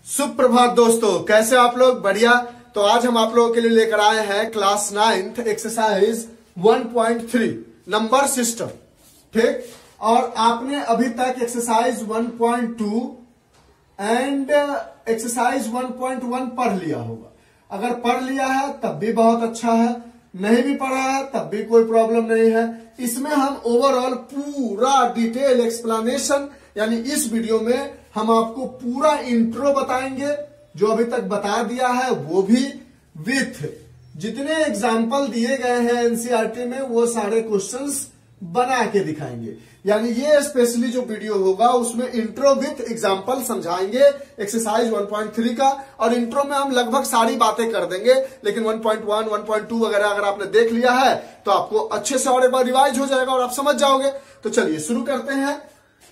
सुप्रभात दोस्तों, कैसे आप लोग? बढ़िया। तो आज हम आप लोगों के लिए लेकर आए हैं class 9th exercise 1.3 number system. ठीक। और आपने अभी तक एक्सरसाइज 1.2 एंड एक्सरसाइज 1.1 पढ़ लिया होगा। अगर पढ़ लिया है तब भी बहुत अच्छा है, नहीं भी पढ़ा है तब भी कोई प्रॉब्लम नहीं है। इसमें हम ओवरऑल पूरा डिटेल एक्सप्लेनेशन, यानी इस वीडियो में हम आपको पूरा इंट्रो बताएंगे, जो अभी तक बता दिया है वो भी विथ जितने एग्जाम्पल दिए गए हैं एनसीईआरटी में वो सारे क्वेश्चंस बना के दिखाएंगे। यानी ये स्पेशली जो वीडियो होगा उसमें इंट्रो विथ एग्जाम्पल समझाएंगे एक्सरसाइज 1.3 का। और इंट्रो में हम लगभग सारी बातें कर देंगे, लेकिन 1.1, 1.2 वगैरह अगर आपने देख लिया है तो आपको अच्छे से और एक बार रिवाइज हो जाएगा और आप समझ जाओगे। तो चलिए शुरू करते हैं।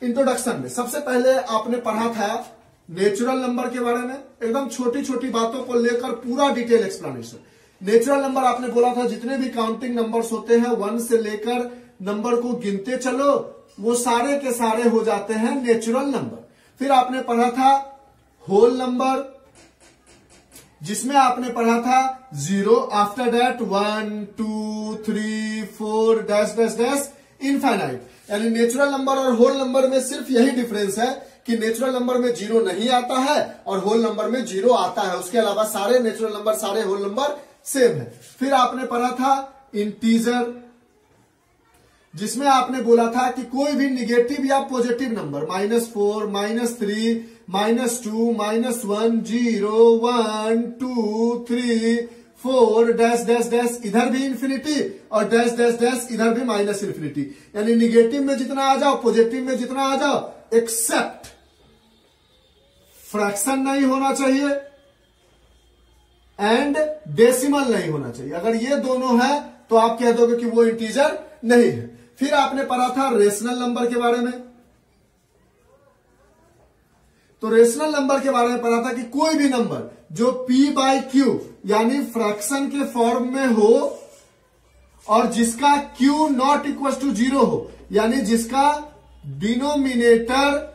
इंट्रोडक्शन में सबसे पहले आपने पढ़ा था नेचुरल नंबर के बारे में, एकदम छोटी छोटी बातों को लेकर पूरा डिटेल एक्सप्लेनेशन। नेचुरल नंबर आपने बोला था जितने भी काउंटिंग नंबर्स होते हैं 1 से लेकर नंबर को गिनते चलो वो सारे के सारे हो जाते हैं नेचुरल नंबर। फिर आपने पढ़ा था होल नंबर, जिसमें आपने पढ़ा था 0, after that 1, 2, 3, 4 dash dash dash infinite. यानी नेचुरल नंबर और होल नंबर में सिर्फ यही डिफरेंस है कि नेचुरल नंबर में 0 नहीं आता है और होल नंबर में 0 आता है। उसके अलावा सारे नेचुरल नंबर, सारे होल नंबर सेम है। फिर आपने पढ़ा था इंटीजर, जिसमें आपने बोला था कि कोई भी निगेटिव या positive number -4, -3, -2, -1, 0, 1, 2, 3, 4 dash dash dash, इधर भी इंफिनिटी और डैश डैश डैश इधर भी -इंफिनिटी। यानी निगेटिव में जितना आ जाओ, पॉजिटिव में जितना आ जाओ, एक्सेप्ट फ्रैक्शन नहीं होना चाहिए एंड डेसिमल नहीं होना चाहिए। अगर ये दोनों है तो आप कह दोगे कि वो इंटीजर नहीं है। फिर आपने पढ़ा था रेशनल नंबर के बारे में। तो रेशनल नंबर के बारे में पढ़ा था कि कोई भी नंबर जो p/q यानी फ्रैक्शन के फॉर्म में हो और जिसका q नॉट इक्वल टू 0 हो, यानी जिसका डिनोमिनेटर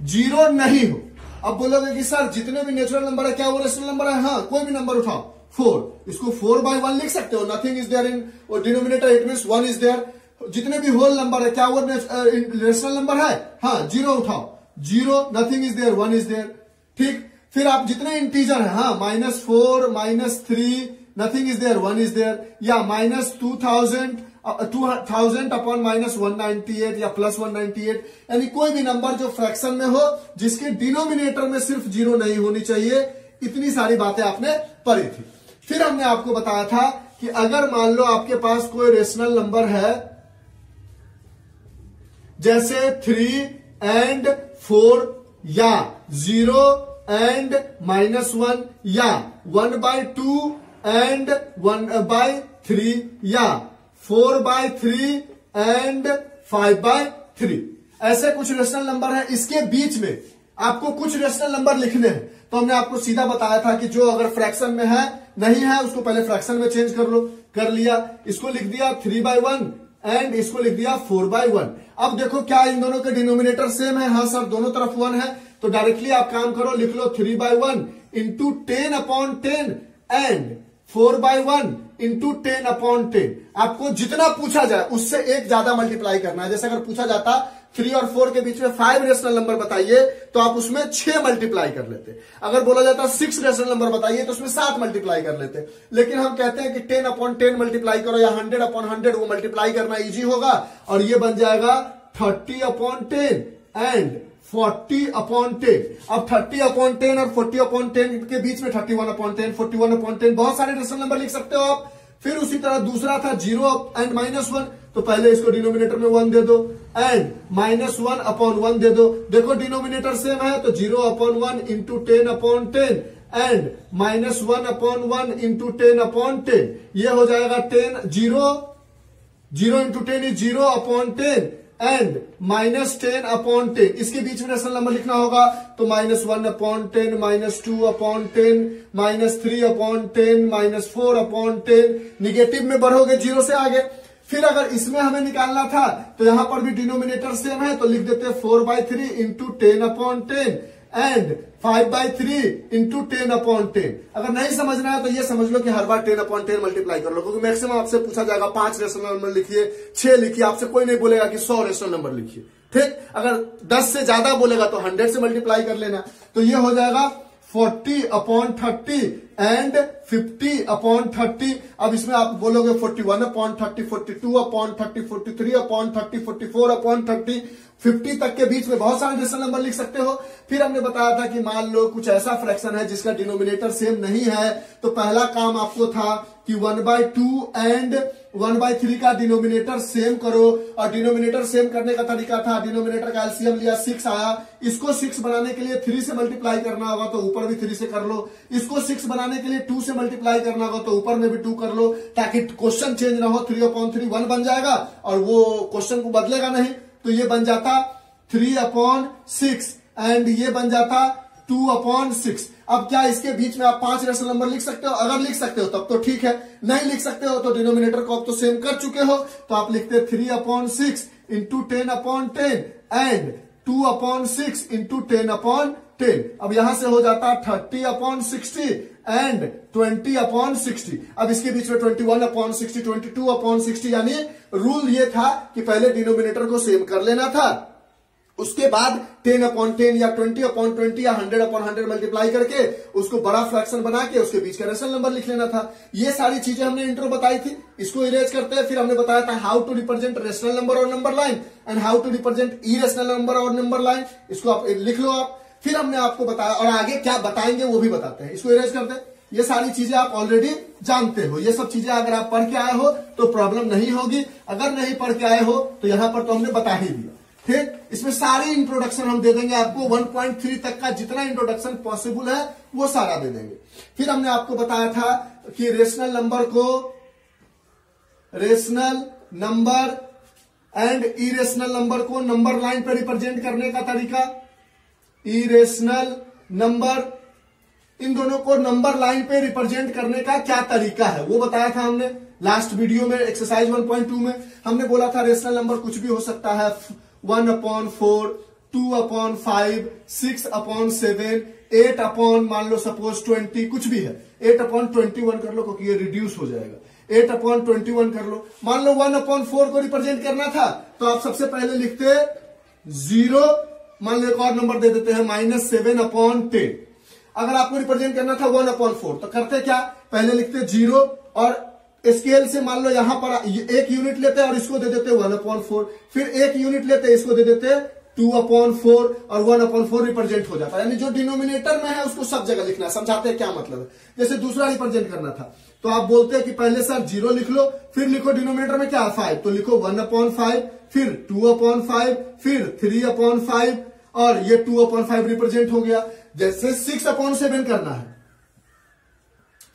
0 नहीं हो। अब बोलोगे कि सर जितने भी नेचुरल नंबर है क्या वो रेशनल नंबर है? हाँ, कोई भी नंबर उठाओ। 4, इसको 4/1 लिख सकते हो। Nothing is there in denominator, it means 1 is there. जितने भी होल नंबर है क्या वो रेशनल नंबर है? हाँ, 0 उठाओ, 0, nothing is there, 1 is there. ठीक। फिर आप जितने इंटीजर है, हाँ, -4, -3, nothing is there, 1 is there. या -2000 अपॉन -198 या +198, यानी कोई भी नंबर जो फ्रैक्शन में हो जिसके डिनोमिनेटर में सिर्फ 0 नहीं होनी चाहिए। इतनी सारी बातें आपने पढ़ी थी। फिर हमने आपको बताया था कि अगर मान लो आपके पास कोई रेशनल नंबर है जैसे 3 एंड 4 या 0 एंड -1 या 1/2 एंड 1/3 या 4/3 एंड 5/3, ऐसे कुछ रेशनल नंबर है। इसके बीच में आपको कुछ रेशनल नंबर लिखने हैं। तो हमने आपको सीधा बताया था कि जो अगर फ्रैक्शन में है नहीं है उसको पहले फ्रैक्शन में चेंज कर लो। कर लिया, इसको लिख दिया 3/1 एंड इसको लिख दिया 4/1। अब देखो क्या इन दोनों के डिनोमिनेटर सेम है? हाँ सर, दोनों तरफ 1 है। तो डायरेक्टली आप काम करो, लिख लो 3/1 इंटू 10/10 एंड 4/1 इंटू 10/10। आपको जितना पूछा जाए उससे एक ज्यादा मल्टीप्लाई करना है। जैसे अगर पूछा जाता 3 और 4 के बीच में 5 रेशनल नंबर बताइए तो आप उसमें 6 मल्टीप्लाई कर लेते। अगर बोला जाता 6 रेशनल नंबर बताइए तो उसमें 7 मल्टीप्लाई कर लेते। लेकिन हम कहते हैं कि 10/10 मल्टीप्लाई करो या 100/100, वो मल्टीप्लाई करना इजी होगा और ये बन जाएगा 30/10 एंड 40/10। अब 30/10 और 40/10 के बीच में 31/10, 41/10 बहुत सारे रेशनल नंबर लिख सकते हो आप। फिर उसी तरह दूसरा था 0 एंड -1, तो पहले इसको डिनोमिनेटर में 1 दे दो एंड -1/1 दे दो। देखो डिनोमिनेटर सेम है तो 0/1 इंटू 10/10 एंड -1/1 इंटू 10/10, ये हो जाएगा 0 इंटू 10 इज 0/10 एंड -10/10। इसके बीच में रेशनल नंबर लिखना होगा तो -1/10, -2/10, -3/10, -4/10। निगेटिव में बढ़ोगे 0 से आगे। फिर अगर इसमें हमें निकालना था तो यहां पर भी डिनोमिनेटर सेम है तो लिख देते 4/3 इंटू 10/10 एंड 5/3 इंटू 10/10। अगर नहीं समझना है तो ये समझ लो कि हर बार 10/10 मल्टीप्लाई कर लो, क्योंकि मैक्सिमम आपसे पूछा जाएगा 5 रेशनल नंबर लिखिए, 6 लिखिए, आपसे कोई नहीं बोलेगा कि 100 रेशनल नंबर लिखिए। ठीक, अगर 10 से ज्यादा बोलेगा तो 100 से मल्टीप्लाई कर लेना। तो ये हो जाएगा 40/30 एंड 50/30। अब इसमें आप बोलोगे 41/30, 42/30, 43/30, 44/30, 50 तक के बीच में बहुत सारे रेशनल नंबर लिख सकते हो। फिर हमने बताया था कि मान लो कुछ ऐसा फ्रैक्शन है जिसका डिनोमिनेटर सेम नहीं है, तो पहला काम आपको था कि 1/2 एंड 1/3 का डिनोमिनेटर सेम करो। और डिनोमिनेटर सेम करने का तरीका था, डिनोमिनेटर का एलसीएम लिया, 6 आया, इसको 6 बनाने के लिए 3 से मल्टीप्लाई करना होगा तो ऊपर भी 3 से कर लो, इसको 6 बनाने के लिए 2 से मल्टीप्लाई करना होगा तो ऊपर में भी 2 कर लो, ताकि क्वेश्चन चेंज ना हो। 3/3 1 बन जाएगा और वो क्वेश्चन को बदलेगा नहीं, तो ये बन जाता 3/6 एंड ये बन जाता 2/6। अब क्या इसके बीच में आप 5 रेशनल नंबर लिख सकते हो? अगर लिख सकते हो तब तो ठीक है, नहीं लिख सकते हो तो डिनोमिनेटर को आप तो सेम कर चुके हो, तो आप लिखते 3/6 इंटू 10/10 एंड 2/6 इंटू 10/10। अब यहां से हो जाता 30/60 एंड 20/60। अब इसके बीच में 21/60, 22/60, यानी रूल ये था कि पहले डिनोमिनेटर को सेम कर लेना था, उसके बाद 10/10 या 20/20 या 100/100 मल्टीप्लाई करके उसको बड़ा फ्रैक्शन बना के उसके बीच का रेशनल नंबर लिख लेना था। ये सारी चीजें हमने इंट्रो बताई थी, इसको इरेज करते हैं। फिर हमने बताया था how to represent rational number और number line and how to represent irrational number और नंबर लाइन। इसको आप लिख लो आप। फिर हमने आपको बताया और आगे क्या बताएंगे वो भी बताते हैं, इसको इरेज करते हैं। ये सारी चीजें आप ऑलरेडी जानते हो, ये सब चीजें अगर आप पढ़ के आए हो तो प्रॉब्लम नहीं होगी, अगर नहीं पढ़ के आए हो तो यहां पर तो हमने बता ही दिया। ठीक, इसमें सारी इंट्रोडक्शन हम दे देंगे आपको, 1.3 तक का जितना इंट्रोडक्शन पॉसिबल है वो सारा दे देंगे। फिर हमने आपको बताया था कि रेशनल नंबर को rational number and irrational number को नंबर लाइन पर रिप्रेजेंट करने का तरीका, इरेशनल नंबर, इन दोनों को नंबर लाइन पे रिप्रेजेंट करने का क्या तरीका है वो बताया था हमने लास्ट वीडियो में। एक्सरसाइज 1.2 में हमने बोला था रेशनल नंबर कुछ भी हो सकता है, 1/4, 2/5, 6/7, 8/ मान लो सपोज 20, कुछ भी है, 8/21 कर लो क्योंकि ये रिड्यूस हो जाएगा, 8/21 कर लो। मान लो 1/4 को रिप्रेजेंट करना था तो आप सबसे पहले लिखते 0, मान लो एक और नंबर दे देते हैं -7/10। अगर आपको रिप्रेजेंट करना था 1/4 तो करते क्या, पहले लिखते 0 और स्केल से मान लो यहां पर 1 यूनिट लेते और इसको दे देते 1/4, फिर 1 यूनिट लेते इसको दे देते 2/4 और 1/4 रिप्रेजेंट हो जाता है। यानी जो डिनोमिनेटर में है उसको सब जगह लिखना है। समझाते हैं क्या मतलब है। जैसे दूसरा रिप्रेजेंट करना था तो आप बोलते हैं कि पहले सर 0 लिख लो, फिर लिखो डिनोमिनेटर में क्या 5, तो लिखो 1/5, फिर 2/5, फिर 3/5 और ये 2/5 रिप्रेजेंट हो गया। जैसे 6/7 करना है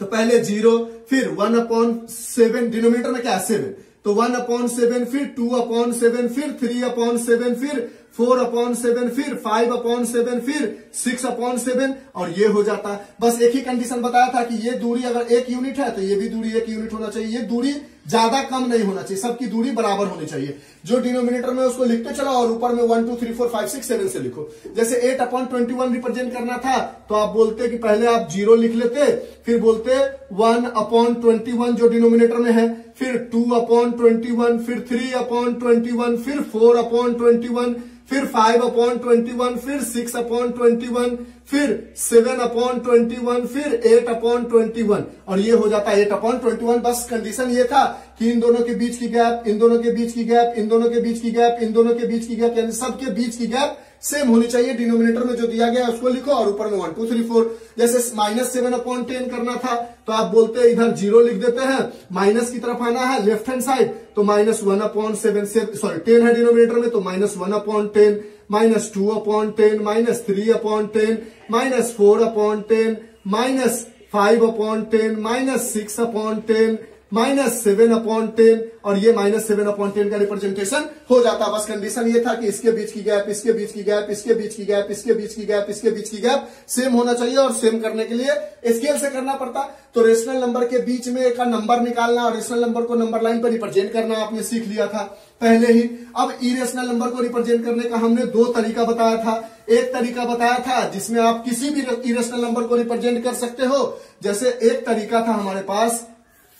तो पहले 0, फिर 1/7, डिनोमिनेटर में क्या है 7, तो 1/7, फिर 2/7, फिर 3/7, फिर 4/7, फिर 5/7, फिर 6/7 और ये हो जाता है। बस एक ही कंडीशन बताया था कि ये दूरी अगर 1 यूनिट है तो ये भी दूरी 1 यूनिट होना चाहिए, ये दूरी ज्यादा कम नहीं होना चाहिए, सबकी दूरी बराबर होनी चाहिए। जो डिनोमिनेटर में उसको लिखते चलो और ऊपर में 1 2 3 4 5 6 7 से लिखो। जैसे 8/21 रिप्रेजेंट करना था तो आप बोलते कि पहले आप 0 लिख लेते, फिर बोलते 1/21 जो डिनोमिनेटर में है, फिर 2/21, फिर 3/21, फिर 4/21, फिर 5/21, फिर 6/21, फिर 7/21, फिर 8/21 और ये हो जाता है 8/21। बस कंडीशन ये था कि इन दोनों के बीच की गैप, इन दोनों के बीच की गैप, इन दोनों के बीच की गैप, इन दोनों के बीच की गैप, यानी सबके बीच की गैप सेम होनी चाहिए। डिनोमिनेटर में जो दिया गया है उसको लिखो और ऊपर में 1 2 3 4। जैसे -7/10 करना था तो आप बोलते हैं इधर 0 लिख देते हैं, माइनस की तरफ आना है लेफ्ट हैंड साइड तो -1/7 से, सॉरी 10 है डिनोमिनेटर में तो -1/10, -2/10, -3/10, -4/10, -5/10, -6/10, -7/10 और ये -7/10 का रिप्रेजेंटेशन हो जाता। बस कंडीशन ये था कि इसके बीच की गैप, इसके बीच की गैप, इसके बीच की गैप, इसके बीच की गैप, इसके बीच की गैप सेम होना चाहिए और सेम करने के लिए स्केल से करना पड़ता। तो रेशनल नंबर के बीच में का नंबर निकालना और रेशनल नंबर को नंबर लाइन पर रिप्रेजेंट करना आपने सीख लिया था पहले ही। अब इरेशनल नंबर को रिप्रेजेंट करने का हमने दो तरीका बताया था। एक तरीका बताया था जिसमें आप किसी भी इरेशनल नंबर को रिप्रेजेंट कर सकते हो। जैसे एक तरीका था हमारे पास,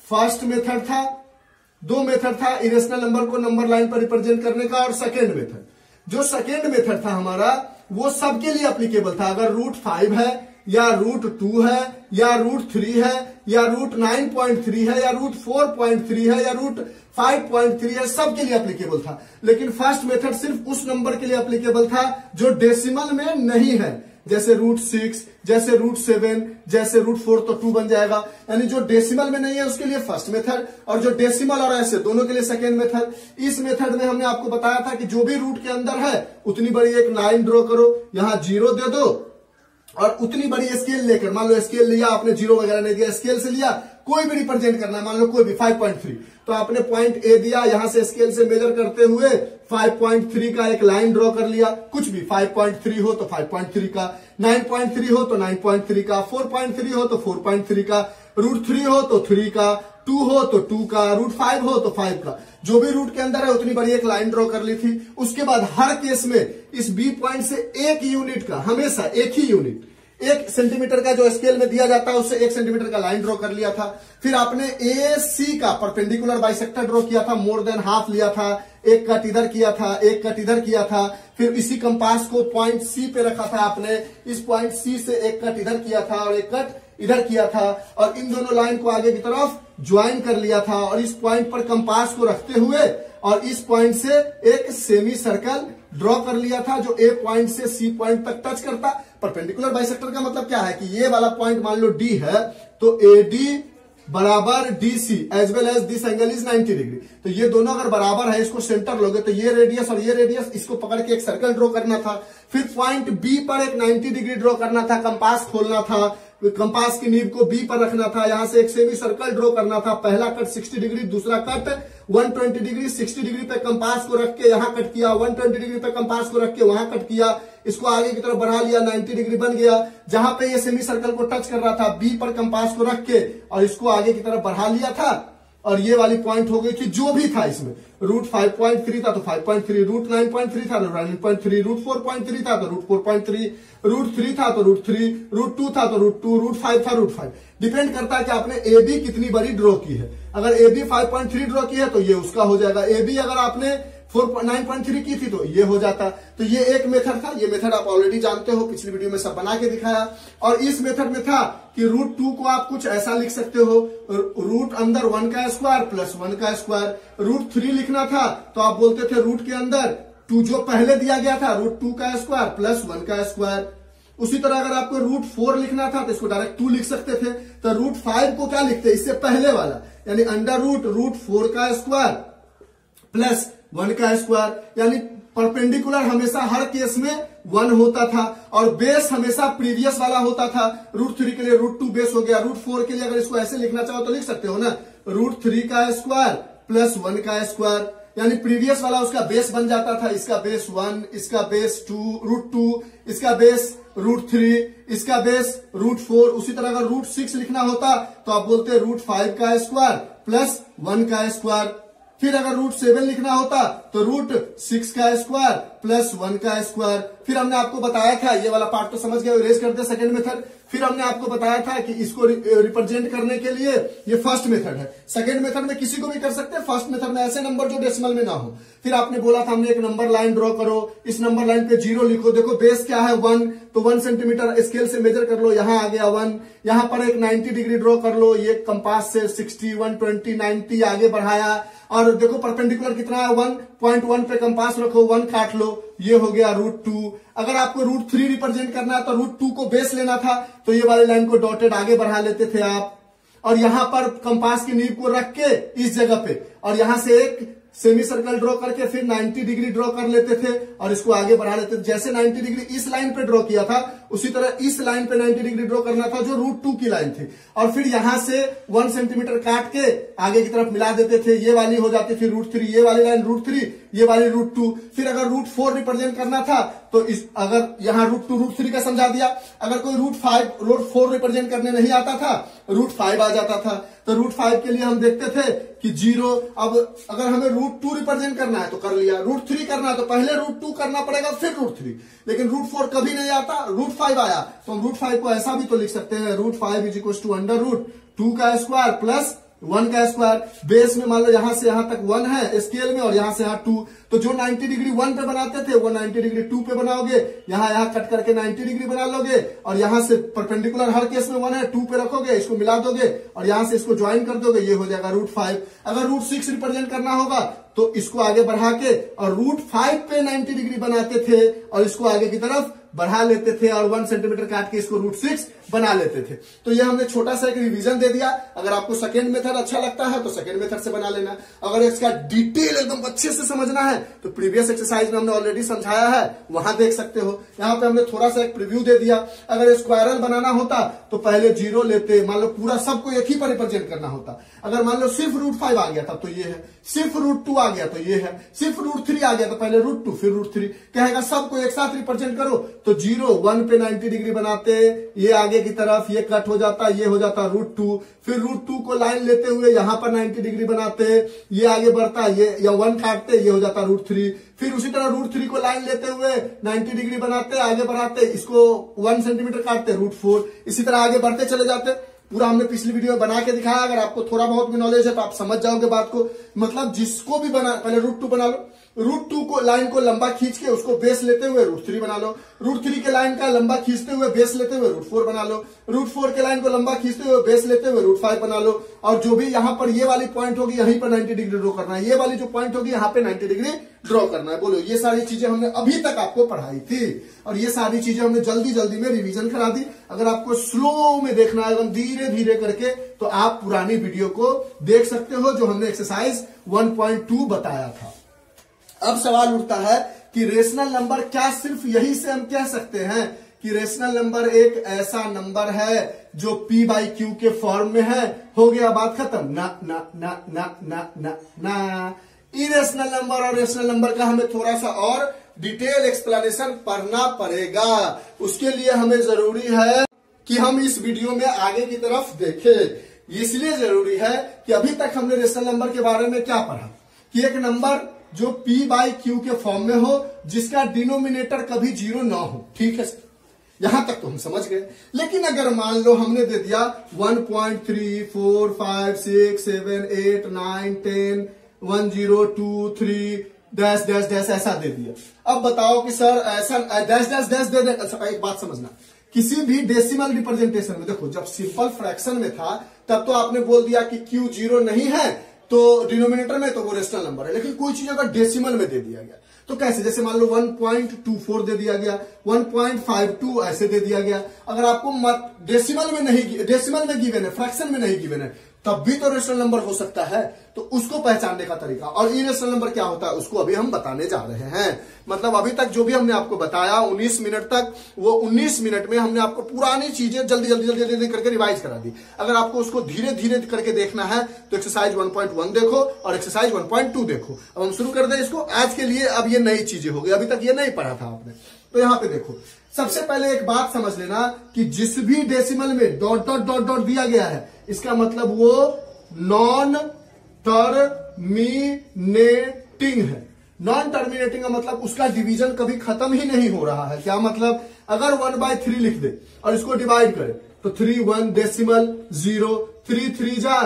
फर्स्ट मेथड था, दो मेथड था इरेशनल नंबर को नंबर लाइन पर रिप्रेजेंट करने का, और सेकेंड मेथड। जो सेकेंड मेथड था हमारा वो सबके लिए एप्लीकेबल था। अगर √5 है या √2 है या √3 है या √9.3 है या √4.3 है या √5.3 है, सबके लिए एप्लीकेबल था। लेकिन फर्स्ट मेथड सिर्फ उस नंबर के लिए एप्लीकेबल था जो डेसिमल में नहीं है, जैसे √6, जैसे √7, जैसे √4 तो 2 बन जाएगा। यानी जो डेसिमल में नहीं है उसके लिए फर्स्ट मेथड, और जो डेसिमल और ऐसे दोनों के लिए सेकेंड मेथड। इस मेथड में हमने आपको बताया था कि जो भी रूट के अंदर है उतनी बड़ी एक लाइन ड्रॉ करो, यहां 0 दे दो और उतनी बड़ी स्केल लेकर, मान लो स्केल लिया आपने, 0 वगैरह नहीं दिया, स्केल से लिया, कोई भी रिप्रेजेंट करना है, मान लो कोई भी 5.3, तो आपने पॉइंट ए दिया, यहां से स्केल से मेजर करते हुए 5.3 का एक लाइन ड्रॉ कर लिया। कुछ भी 5.3 हो तो 5.3 का, 9.3 हो तो 9.3 का, 4.3 हो तो 4.3 का, √3 हो तो 3 का, 2 हो तो 2 का, √5 हो तो 5 का, जो भी रूट के अंदर है उतनी बड़ी एक लाइन ड्रॉ कर ली थी। उसके बाद हर केस में इस बी पॉइंट से एक यूनिट का, हमेशा एक ही यूनिट, 1 सेंटीमीटर का जो स्केल में दिया जाता है उससे 1 सेंटीमीटर का लाइन ड्रॉ कर लिया था। फिर आपने ए सी का परपेंडिकुलर बाइसेक्टर ड्रॉ किया था, मोर देन हाफ लिया था, एक कट इधर किया था, एक कट इधर किया था। फिर इसी कंपास को पॉइंट सी पे रखा था आपने, इस पॉइंट सी से एक कट इधर किया था और एक कट इधर किया था, और इन दोनों लाइन को आगे की तरफ ज्वाइन कर लिया था। और इस पॉइंट पर कंपास को रखते हुए और इस पॉइंट से एक सेमी सर्कल ड्रॉ कर लिया था जो ए पॉइंट से सी पॉइंट तक टच करता। परपेंडिकुलर बाइसेक्टर का मतलब क्या है कि ये वाला पॉइंट मान लो डी है तो एडी बराबर DC as well as this angle is 90 degree. तो ये दोनों अगर बराबर है, इसको सेंटर लोगे तो ये रेडियस और ये रेडियस, इसको पकड़ के एक सर्कल ड्रॉ करना था। फिर पॉइंट बी पर एक 90 डिग्री ड्रॉ करना था, कंपास खोलना था, कंपास की नीब को बी पर रखना था, यहां से एक सेमी सर्कल ड्रॉ करना था। पहला कट 60 डिग्री, दूसरा कट 120 डिग्री। 60 डिग्री पे कंपास को रख के यहां कट किया, 120 डिग्री पे कंपास को रख के वहां कट किया, इसको आगे की तरफ बढ़ा लिया, 90 डिग्री बन गया। जहां पे ये सेमी सर्कल को टच कर रहा था बी पर कंपास को रख के और इसको आगे की तरफ बढ़ा लिया था, और ये वाली पॉइंट हो गई थी जो भी था इसमें। √5.3 था तो 5.3, √9.3 था तो 9.3, √4.3 था तो √4.3, √3 था तो √3, √2 था तो √2, √5 था √5। डिपेंड करता है कि आपने ए बी कितनी बड़ी ड्रॉ की है। अगर ए बी 5.3 ड्रॉ की है तो ये उसका हो जाएगा। ए बी अगर आपने 9.3 की थी तो ये हो जाता। तो ये एक मेथड था, ये मेथड आप ऑलरेडी जानते हो, पिछली वीडियो में सब बना के दिखाया। और इस मेथड में था कि √2 को आप कुछ ऐसा लिख सकते हो, रूट अंदर 1 का स्क्वायर प्लस 1 का स्क्वायर। √3 लिखना था तो आप बोलते थे रूट के अंदर 2 जो पहले दिया गया था √2 का स्क्वायर प्लस 1 का स्क्वायर। उसी तरह अगर आपको √4 लिखना था तो इसको डायरेक्ट 2 लिख सकते थे। तो √5 को क्या लिखते, इससे पहले वाला, यानी अंडर √4 का स्क्वायर प्लस 1 का स्क्वायर। यानी परपेंडिकुलर हमेशा हर केस में 1 होता था और बेस हमेशा प्रीवियस वाला होता था। √3 के लिए √2 बेस हो गया। √4 के लिए अगर इसको ऐसे लिखना चाहो तो लिख सकते हो ना, √3 का स्क्वायर प्लस 1 का स्क्वायर, यानी प्रीवियस वाला उसका बेस बन जाता था। इसका बेस 1, इसका बेस 2, इसका बेस √3, इसका बेस √4। उसी तरह अगर √6 लिखना होता तो आप बोलते √5 का स्क्वायर प्लस 1 का स्क्वायर। फिर अगर √7 लिखना होता तो √6 का स्क्वायर प्लस 1 का स्क्वायर। फिर हमने आपको बताया था, ये वाला पार्ट तो समझ गया, इरेज करते सेकंड मेथड। फिर हमने आपको बताया था कि इसको रिप्रेजेंट करने के लिए ये फर्स्ट मेथड है। सेकंड मेथड में किसी को भी कर सकते हैं, फर्स्ट मेथड में ऐसे नंबर जो डेसिमल में ना हो। फिर आपने बोला था हमने एक नंबर लाइन ड्रॉ करो, इस नंबर लाइन पे 0 लिखो। देखो बेस क्या है 1, तो 1 सेंटीमीटर स्केल से मेजर कर लो, यहां आ गया 1। यहां पर एक 90 डिग्री ड्रॉ कर लो, ये कंपास से 60, 120, 90 आगे बढ़ाया। और देखो परपेंडिकुलर कितना है 1.1 पे कंपास रखो, 1 काट लो, ये हो गया √2। अगर आपको √3 रिप्रेजेंट करना है तो √2 को बेस लेना था, तो ये वाली लाइन को डॉटेड आगे बढ़ा लेते थे आप, और यहां पर कंपास की नीब को रख के इस जगह पे, और यहां से एक सेमी सर्कल ड्रॉ करके फिर 90 डिग्री ड्रॉ कर लेते थे और इसको आगे बढ़ा लेते थे। जैसे 90 डिग्री इस लाइन पे ड्रॉ किया था उसी तरह इस लाइन पे 90 डिग्री ड्रॉ करना था जो रूट 2 की लाइन थी, और फिर यहां से 1 सेंटीमीटर काट के आगे की तरफ मिला देते थे। ये वाली हो जाती थी रूट 3, ये वाली लाइन रूट 3, ये वाली रूट 2। फिर अगर रूट 4 रिप्रेजेंट करना था तो अगर यहां रूट 2 रूट 3 का समझा दिया, अगर कोई रूट 4 रिप्रेजेंट करने नहीं आता था रूट 5 आ जाता था। तो रूट 5 के लिए हम देखते थे कि 0। अब अगर हमें रूट 2 रिप्रेजेंट करना है तो कर लिया, रूट 3 करना है तो पहले रूट 2 करना पड़ेगा फिर रूट 3। लेकिन रूट 4 कभी नहीं आता, रूट 5 आया तो हम रूट 5 को ऐसा भी तो लिख सकते हैं, root 5 is equal to under root 2 का स्क्वायर प्लस 1 का स्क्वायर। बेस में मान लो यहां से यहां तक 1 है स्केल में और यहां से यहां 2, तो जो 90 डिग्री 1 पे बनाते थे वो 90 डिग्री 2 पे बनाओगे, यहां कट करके 90 डिग्री बना लोगे और यहां से परपेंडिकुलर हर केस में 1 है 2 पे रखोगे, इसको मिला दोगे और यहां से इसको ज्वाइन कर दोगे, ये हो जाएगा रूट 5। अगर रूट 6 रिप्रेजेंट करना होगा तो इसको आगे बढ़ा के और रूट 5 पे 90 डिग्री बनाते थे और इसको आगे की तरफ बढ़ा लेते थे और 1 सेंटीमीटर काट के इसको रूट 6 बना लेते थे। तो ये हमने छोटा सा एक रिवीजन दे दिया। अगर आपको सेकेंड मेथड अच्छा लगता है तो सेकेंड मेथड से बना लेना। अगर इसका डिटेल एकदम अच्छे से समझना है तो प्रीवियस एक्सरसाइज में हमने ऑलरेडी समझाया है, वहां देख सकते हो। यहां पे हमने थोड़ा सा एक प्रीव्यू दे दिया। अगर स्क्वायरल बनाना होता तो पहले 0 लेते, मान लो पूरा सबको एक ही पर रिप्रेजेंट करना होता। अगर मान लो सिर्फ रूट 5 आ गया तब तो ये है, सिर्फ रूट 2 आ गया तो ये है, सिर्फ रूट 3 आ गया तो पहले रूट 2 फिर रूट 3। कहेगा सबको एक साथ रिप्रेजेंट करो तो 0 1 पे 90 डिग्री बनाते, ये आगे की तरफ ये कट हो जाता, ये हो जाता रूट 2। फिर रूट 2 को लाइन लेते हुए यहां पर 90 डिग्री बनाते, ये आगे बढ़ता, ये या 1 काटते, ये हो जाता रूट 3। फिर उसी तरह रूट 3 को लाइन लेते हुए 90 डिग्री बनाते, आगे बढ़ाते, इसको 1 सेंटीमीटर काटते, रूट 4। इसी तरह आगे बढ़ते चले जाते। पूरा हमने पिछली वीडियो में बना के दिखाया। अगर आपको थोड़ा बहुत भी नॉलेज है तो आप समझ जाओगे बात को। मतलब जिसको भी बना, पहले रूट 2 बना लो, रूट 2 को लाइन को लंबा खींच के उसको बेस लेते हुए रूट 3 बना लो, रूट 3 के लाइन का लंबा खींचते हुए बेस लेते हुए रूट 4 बना लो, रूट 4 के लाइन को लंबा खींचते हुए बेस लेते हुए रूट 5 बना लो। और जो भी यहां पर ये वाली पॉइंट होगी यहीं पर 90 डिग्री ड्रॉ करना है, ये वाली जो पॉइंट होगी यहां पे 90 डिग्री ड्रॉ करना है। बोलो, ये सारी चीजें हमने अभी तक आपको पढ़ाई थी और ये सारी चीजें हमने जल्दी जल्दी में रिवीजन करा दी। अगर आपको स्लो में देखना है एकदम धीरे धीरे करके तो आप पुरानी वीडियो को देख सकते हो जो हमने एक्सरसाइज 1.2 बताया था। अब सवाल उठता है कि रेशनल नंबर क्या सिर्फ यही से हम कह सकते हैं कि रेशनल नंबर एक ऐसा नंबर है जो P/Q के फॉर्म में है, हो गया बात खत्म? ना ना ना ना ना ना ना। इरेशनल नंबर और रेशनल नंबर का हमें थोड़ा सा और डिटेल एक्सप्लेनेशन पढ़ना पड़ेगा। उसके लिए हमें जरूरी है कि हम इस वीडियो में आगे की तरफ देखें। इसलिए जरूरी है कि अभी तक हमने रेशनल नंबर के बारे में क्या पढ़ा कि एक नंबर जो P/Q के फॉर्म में हो जिसका डिनोमिनेटर कभी 0 ना हो। ठीक है, यहां तक तो हम समझ गए। लेकिन अगर मान लो हमने दे दिया 1.3 4 5 6 7 8 9 10 1 0 2 3 डैश डैश डैश ऐसा दे दिया। अब बताओ कि सर ऐसा डैश डैश डैश दे दे। एक बात समझना, किसी भी डेसिमल रिप्रेजेंटेशन में देखो, जब सिंपल फ्रैक्शन में था तब तो आपने बोल दिया कि Q 0 नहीं है तो डिनोमिनेटर में तो वो रेशनल नंबर है। लेकिन कोई चीज अगर डेसिमल में दे दिया गया तो कैसे, जैसे मान लो 1.24 दे दिया गया, 1.52 ऐसे दे दिया गया। अगर आपको डेसिमल में नहीं, डेसिमल में गिवन है, फ्रैक्शन में नहीं गिवन है, तब भी तो रेशनल नंबर हो सकता है। तो उसको पहचानने का तरीका और इरेशनल नंबर क्या होता है उसको अभी हम बताने जा रहे हैं। मतलब अभी तक जो भी हमने आपको बताया 19 मिनट तक, वो 19 मिनट में हमने आपको पुरानी चीजें जल्दी जल्दी जल्दी जल्दी करके रिवाइज करा दी। अगर आपको उसको धीरे धीरे करके देखना है तो एक्सरसाइज 1.1 देखो और एक्सरसाइज 1.2 देखो। अब हम शुरू कर दें इसको आज के लिए। अब ये नई चीजें हो गई, अभी तक ये नहीं पढ़ा था आपने। तो यहां पे देखो, सबसे पहले एक बात समझ लेना कि जिस भी डेसिमल में डॉट डॉट डॉट डॉट दिया गया है इसका मतलब वो नॉन टर्मिनेटिंग है। नॉन टर्मिनेटिंग का मतलब उसका डिवीजन कभी खत्म ही नहीं हो रहा है। क्या मतलब, अगर 1/3 लिख दे और इसको डिवाइड करे तो 3 1 डेसिमल 0 3 3 जा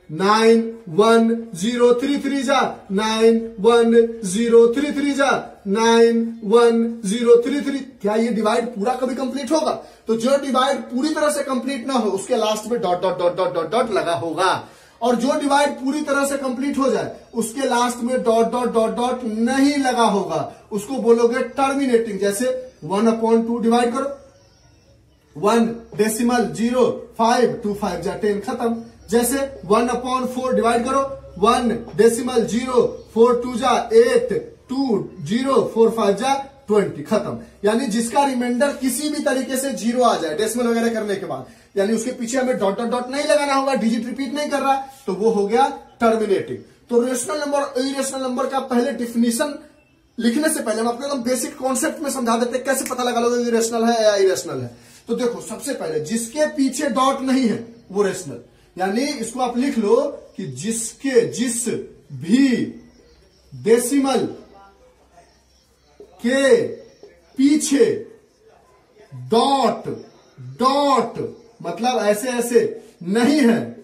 9 1 0 3 3 जा 9 1 0 3 3 जा 9 1 0 3 3। क्या ये डिवाइड पूरा कभी कंप्लीट होगा? तो जो डिवाइड पूरी तरह से कंप्लीट ना हो उसके लास्ट में dot dot dot dot dot dot लगा होगा, और जो डिवाइड पूरी तरह से कंप्लीट हो जाए उसके लास्ट में डॉट डॉट डॉट डॉट नहीं लगा होगा, उसको बोलोगे टर्मिनेटिंग। जैसे 1/2 डिवाइड करो, 1 डेसिमल 0 5 2 5 जा 10 खत्म। जैसे 1/4 डिवाइड करो, 1 डेसिमल 0 4 2 जा 8, 2 0, 4 5 जा 20, खत्म। यानी जिसका रिमाइंडर किसी भी तरीके से 0 आ जाए डेसिमल वगैरह करने के बाद, यानी उसके पीछे हमें डॉट डॉट डॉट नहीं लगाना होगा, डिजिट रिपीट नहीं कर रहा, तो वो हो गया टर्मिनेटिंग। तो रेशनल नंबर और इरेशनल नंबर का पहले डिफिनीशन लिखने से पहले हम आपको एकदम बेसिक कॉन्सेप्ट में समझा देते हैं कैसे पता लगा लो रेशनल है या इरेशनल है। तो देखो सबसे पहले जिसके पीछे डॉट नहीं है वो रेशनल, यानी इसको आप लिख लो कि जिस भी डेसिमल के पीछे डॉट डॉट मतलब ऐसे ऐसे नहीं है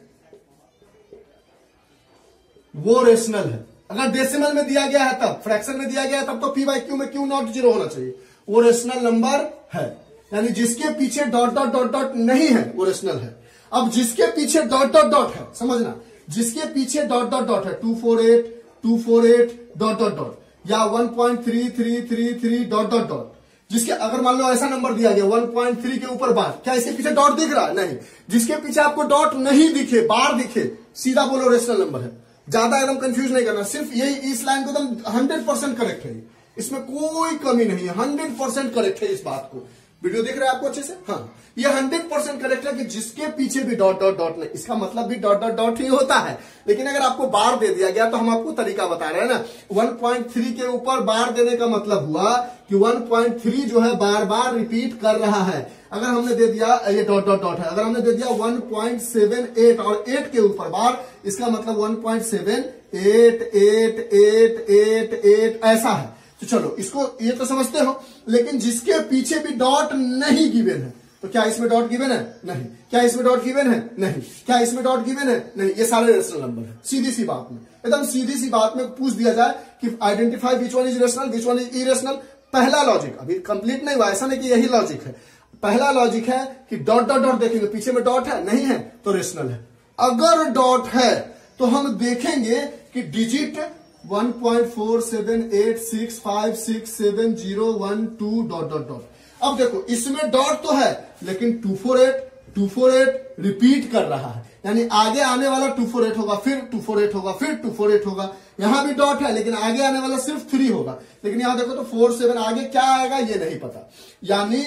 वो रेशनल है। अगर डेसिमल में दिया गया है तब, फ्रैक्शन में दिया गया है तब तो पी बाई क्यू में क्यू नॉट 0 होना चाहिए, वो रेशनल नंबर है। यानी जिसके पीछे डॉट डॉट डॉट डॉट नहीं है वो रेशनल है। अब जिसके पीछे डॉट डॉट डॉट है, समझना, जिसके पीछे डॉट डॉट डॉट है 248 डॉट डॉट डॉट या 1.3333 डॉट डॉट डॉट, जिसके अगर मान लो ऐसा नंबर दिया गया 1.3 के ऊपर बार, क्या इसके पीछे डॉट दिख रहा है? नहीं। जिसके पीछे आपको डॉट नहीं दिखे, बार दिखे, सीधा बोलो रेशनल नंबर है। ज्यादा एकदम कंफ्यूज नहीं करना, सिर्फ यही इस लाइन को एकदम 100% करेक्ट है, इसमें कोई कमी नहीं है, 100% करेक्ट है इस बात को। वीडियो देख रहे हैं आपको अच्छे से? हाँ, ये 100% करेक्ट है कि जिसके पीछे भी डॉट डॉट डॉट नहीं, इसका मतलब भी डॉट डॉट डॉट ही होता है। लेकिन अगर आपको बार दे दिया गया तो हम आपको तरीका बता रहे हैं ना, 1.3 के ऊपर बार देने का मतलब हुआ कि 1.3 जो है बार बार रिपीट कर रहा है। अगर हमने दे दिया ये डॉट डॉट डॉट है, अगर हमने दे दिया 1.78 और 8 के ऊपर बार, इसका मतलब 1.788888 ऐसा है। तो चलो इसको ये तो समझते हो, लेकिन जिसके पीछे भी डॉट नहीं गिवन है, तो क्या इसमें डॉट गिवन है? नहीं। क्या इसमें डॉट गिवन है? नहीं। क्या इसमें डॉट गिवन है? नहीं। ये सारे रेशनल नंबर है। सीधी सी बात में, एकदम सीधी सी बात में पूछ दिया जाए कि identify which one is rational which one is irrational, पहला लॉजिक अभी कंप्लीट नहीं हुआ, ऐसा नहीं कि यही लॉजिक है। पहला लॉजिक है कि डॉट डॉट डॉट देखेंगे, पीछे में डॉट है, नहीं है तो रेशनल है। अगर डॉट है तो हम देखेंगे कि डिजिट 1.4786567012 डॉट डॉट डॉट। अब देखो इसमें डॉट तो है लेकिन 248 रिपीट कर रहा है, यानी आगे आने वाला 248 होगा, फिर 248 होगा, फिर 248 होगा। यहां भी डॉट है लेकिन आगे आने वाला सिर्फ 3 होगा, लेकिन यहां देखो तो 47 आगे क्या आएगा ये नहीं पता। यानी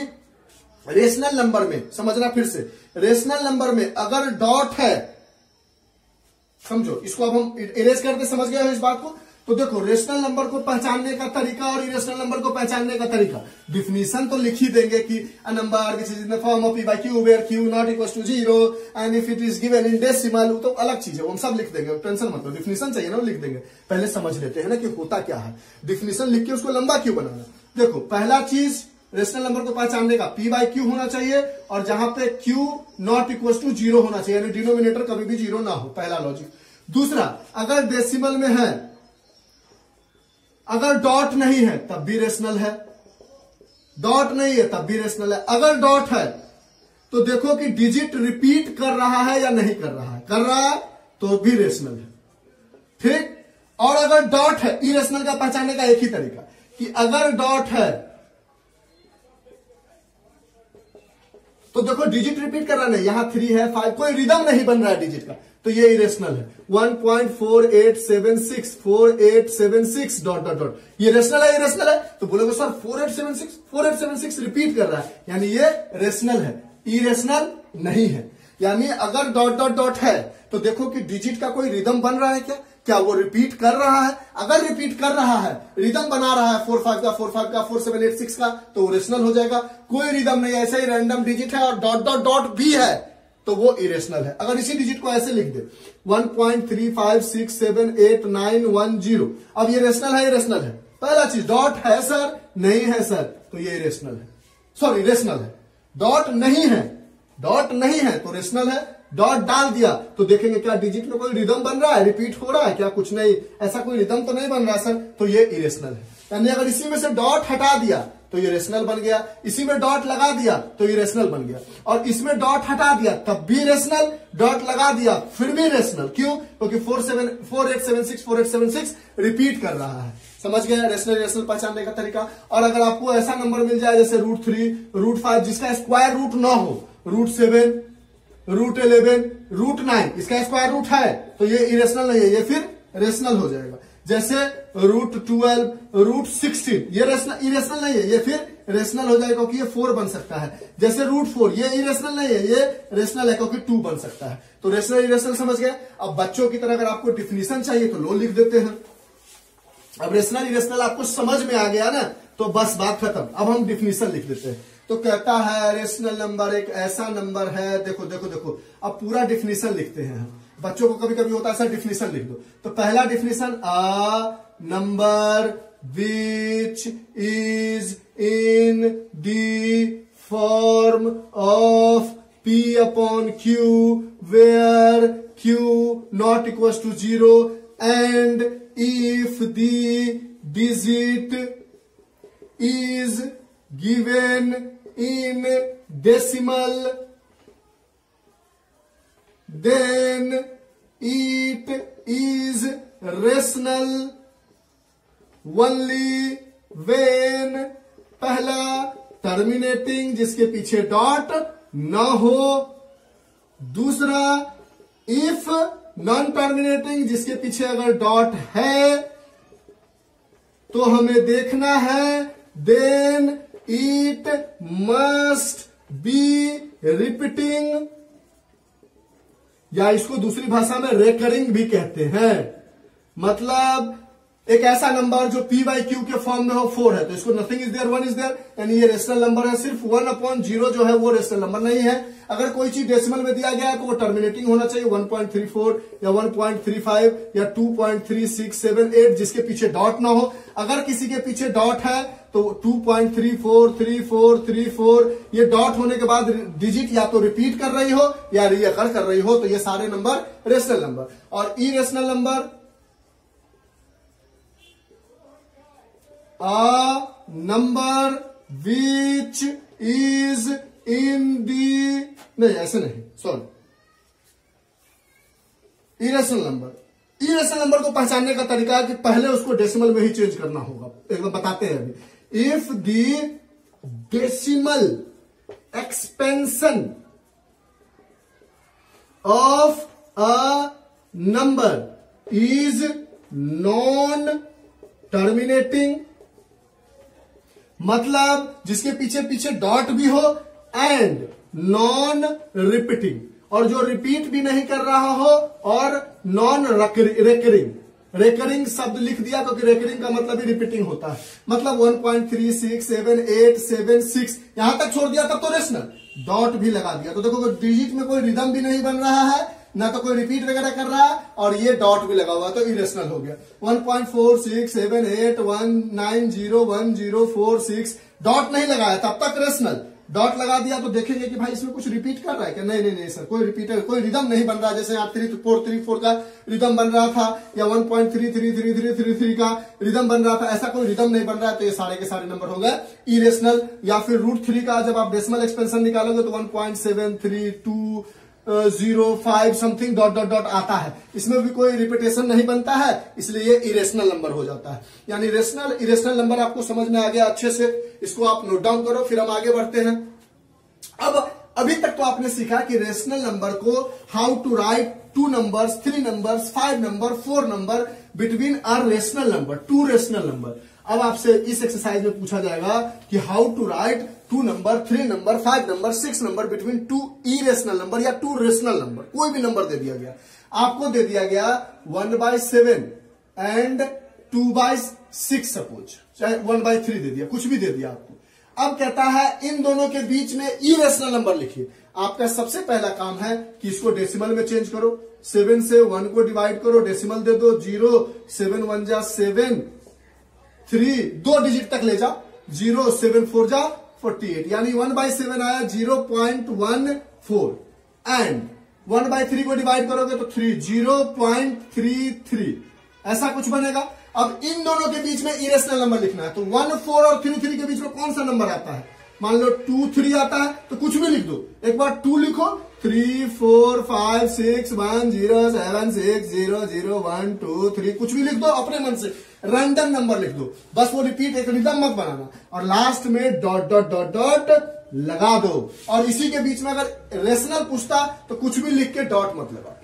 रेशनल नंबर में, समझना फिर से, रेशनल नंबर में अगर डॉट है, समझो इसको अब हम इरेज करके समझ गए हो इस बात को। तो देखो रेशनल नंबर को पहचानने का तरीका और इरेशनल नंबर को पहचानने का तरीका, डिफिनीशन तो लिख ही देंगे कि a number which is in the form of p by q where q not equal to 0 and if it is given in decimal, तो अलग चीज है, वो हम सब लिख देंगे, टेंशन मत लो। डिफिनीशन चाहिए ना, लिख देंगे। पहले समझ लेते हैं ना कि होता क्या है, डिफिनीशन लिख के उसको लंबा क्यों बनाना। देखो पहला चीज रेशनल नंबर को पहचानने का p by q होना चाहिए, और जहां पे q नॉट इक्वल टू 0 होना चाहिए, यानी डिनोमिनेटर कभी भी 0 ना हो, पहला लॉजिक। दूसरा, अगर डेसिमल में है, अगर डॉट नहीं है तब भी रेशनल है, डॉट नहीं है तब भी रेशनल है। अगर डॉट है तो देखो कि डिजिट रिपीट कर रहा है या नहीं कर रहा है, कर रहा है तो भी रेशनल है, ठीक। और अगर डॉट है, इरेशनल का पहचानने का एक ही तरीका कि अगर डॉट है तो देखो डिजिट रिपीट कर रहा नहीं, यहां 3 है 5, कोई रिदम नहीं बन रहा है डिजिट का, तो ये इरेशनल है। 1.4876 डॉट डॉट डॉट, ये रेशनल है, इरेशनल है? तो बोलोगे सर 4876 रिपीट कर रहा है, यानी ये रेशनल है, इरेशनल नहीं है। यानी अगर डॉट डॉट डॉट है तो देखो कि डिजिट का कोई रिदम बन रहा है क्या वो रिपीट कर रहा है? अगर रिपीट कर रहा है, रिदम बना रहा है 4 5 का 4 5 का 4 7 8 6 का, तो वो रेशनल हो जाएगा। कोई रिदम नहीं, ऐसे ही रैंडम डिजिट है और डॉट डॉट डॉट भी है तो वो इरेशनल है। अगर इसी डिजिट को ऐसे लिख दे 1.35678910, अब ये रेशनल है, इरेशनल है? पहला चीज, डॉट है सर? नहीं है सर, तो ये इरेशनल है, सॉरी रेशनल है। डॉट नहीं है, डॉट नहीं है तो रेशनल है। डॉट डाल दिया तो देखेंगे क्या डिजिट में कोई रिदम बन रहा है, रिपीट हो रहा है क्या? कुछ नहीं, ऐसा कोई रिदम तो नहीं बन रहा सर, तो ये इरेशनल है। यानी अगर इसी में से डॉट हटा दिया तो ये रेशनल बन गया, इसी में डॉट लगा दिया तो ये रेशनल बन गया, और इसमें डॉट हटा दिया तब भी रेशनल, डॉट लगा दिया फिर भी रेशनल। क्यों? क्योंकि 4876 रिपीट कर रहा है। समझ गया रेशनल इरेशनल पहचानने का तरीका। और अगर आपको ऐसा नंबर मिल जाए जैसे √3, √5 जिसका स्क्वायर रूट ना हो, √7, √11, √9 इसका स्क्वायर रूट है, तो ये इरेशनल नहीं है, ये फिर रेशनल हो जाएगा। जैसे √12, √16, ये इरेशनल नहीं है, ये फिर रेशनल हो जाएगा क्योंकि ये 4 बन सकता है। जैसे √4, ये इरेशनल नहीं है, ये रेशनल है क्योंकि 2 बन सकता है। तो रेशनल इरेशनल समझ गए। अब बच्चों की तरह अगर आपको डिफिनीशन चाहिए तो लो लिख देते हैं। अब रेशनल इरेशनल आपको समझ में आ गया ना, तो बस बात खत्म। अब हम डिफिनीशन लिख देते हैं। तो कहता है रेशनल नंबर एक ऐसा नंबर है, देखो देखो देखो, अब पूरा डिफिनीशन लिखते हैं हम। बच्चों को कभी कभी होता है ऐसा डिफिनीशन लिख दो। तो पहला definition, a number which is in the form of P/Q where Q not equals to 0 and if the digit is given in decimal then it is rational only when पहला टर्मिनेटिंग जिसके पीछे dot न हो, दूसरा if non terminating जिसके पीछे अगर dot है तो हमें देखना है then it must be repeating, या इसको दूसरी भाषा में रेकरिंग भी कहते हैं। मतलब एक ऐसा नंबर जो P/Q के फॉर्म में हो, 4 है तो इसको nothing is there 1 is there, यानी ये रेशनल नंबर है। सिर्फ 1/0 जो है वो रेशनल नंबर नहीं है। अगर कोई चीज डेसिमल में दिया गया है तो वो टर्मिनेटिंग होना चाहिए, 1.34 या 1.35 या 2.3678 जिसके पीछे डॉट ना हो। अगर किसी के पीछे डॉट है तो 2.343434, ये डॉट होने के बाद डिजिट या तो रिपीट कर रही हो या रीअकर कर रही हो, तो ये सारे नंबर रेशनल नंबर। और irrational number, a number which is in the, नहीं ऐसे नहीं, sorry, irrational number. Irrational number को पहचानने का तरीका है कि पहले उसको डेसिमल में ही चेंज करना होगा। एकदम बताते हैं अभी। If the decimal expansion of a number is non terminating, मतलब जिसके पीछे पीछे डॉट भी हो, एंड नॉन रिपीटिंग, और जो रिपीट भी नहीं कर रहा हो, और नॉन रेकरिंग। रेकरिंग शब्द लिख दिया क्योंकि रेकरिंग का मतलब ही रिपीटिंग होता है। मतलब 1.367876 यहां तक छोड़ दिया तब तो रेशनल, डॉट भी लगा दिया तो देखो डिजिट में कोई रिदम भी नहीं बन रहा है, ना तो कोई रिपीट वगैरह कर रहा है, और ये डॉट भी लगा हुआ तो इरेशनल हो गया। 1.4678190104 डॉट नहीं लगाया तब तक रेशनल, डॉट लगा दिया तो देखेंगे कि भाई इसमें कुछ रिपीट कर रहा है क्या, नहीं नहीं नहीं सर कोई रिपीटर, कोई रिदम नहीं बन रहा। जैसे यहाँ 3434 का रिदम बन रहा था या 1.333333 का रिदम बन रहा था, ऐसा कोई रिदम नहीं बन रहा है, तो ये सारे के सारे नंबर हो गए इरेशनल। या फिर √3 का जब आप डेसिमल एक्सपेंशन निकालोगे तो 1.73205 समथिंग डॉट डॉट डॉट आता है, इसमें भी कोई रिपीटेशन नहीं बनता है, इसलिए ये इरेशनल नंबर हो जाता है। यानी रेशनल इरेशनल नंबर आपको समझ में आ गया अच्छे से, इसको आप नोट डाउन करो, फिर हम आगे बढ़ते हैं। अब अभी तक तो आपने सीखा कि रेशनल नंबर को how to write 2 numbers, 3 numbers, 5 number, 4 number between a rational number, 2 rational number. अब आपसे इस एक्सरसाइज में पूछा जाएगा कि how to write 2 number, 3 number, 5 number, 6 number between 2 irrational number या 2 रेशनल नंबर। कोई भी नंबर दे दिया गया, आपको दे दिया गया 1/7 एंड 2/6 सपोज, चाहे 1/3 दे दिया, कुछ भी दे दिया आपको। अब कहता है इन दोनों के बीच में इरेशनल नंबर लिखिए। आपका सबसे पहला काम है कि इसको डेसिमल में चेंज करो, 7 से 1 को डिवाइड करो, डेसिमल दे दो 0, 7 1 जा 7, 3 2 डिजिट तक ले जाओ, 0 7 4 जा 48, यानी 1/7 आया 0.14 एंड 1/3 को डिवाइड करोगे तो 3 0.33, ऐसा कुछ बनेगा। अब इन दोनों के बीच में इरेशनल नंबर लिखना है, तो 1 4 और 3 3 के बीच में कौन सा नंबर आता है, मान लो 2 3 आता है तो कुछ भी लिख दो, एक बार 2 लिखो, 3 4 5 6 1 0 7 6 0 0 1 2 3 कुछ भी लिख दो, अपने मन से रैंडम नंबर लिख दो, बस वो रिपीट एक रिदम मत बनाना, और लास्ट में डॉट डॉट डॉट डॉट लगा दो। और इसी के बीच में अगर रेशनल पूछता तो कुछ भी लिख के डॉट मत लगा।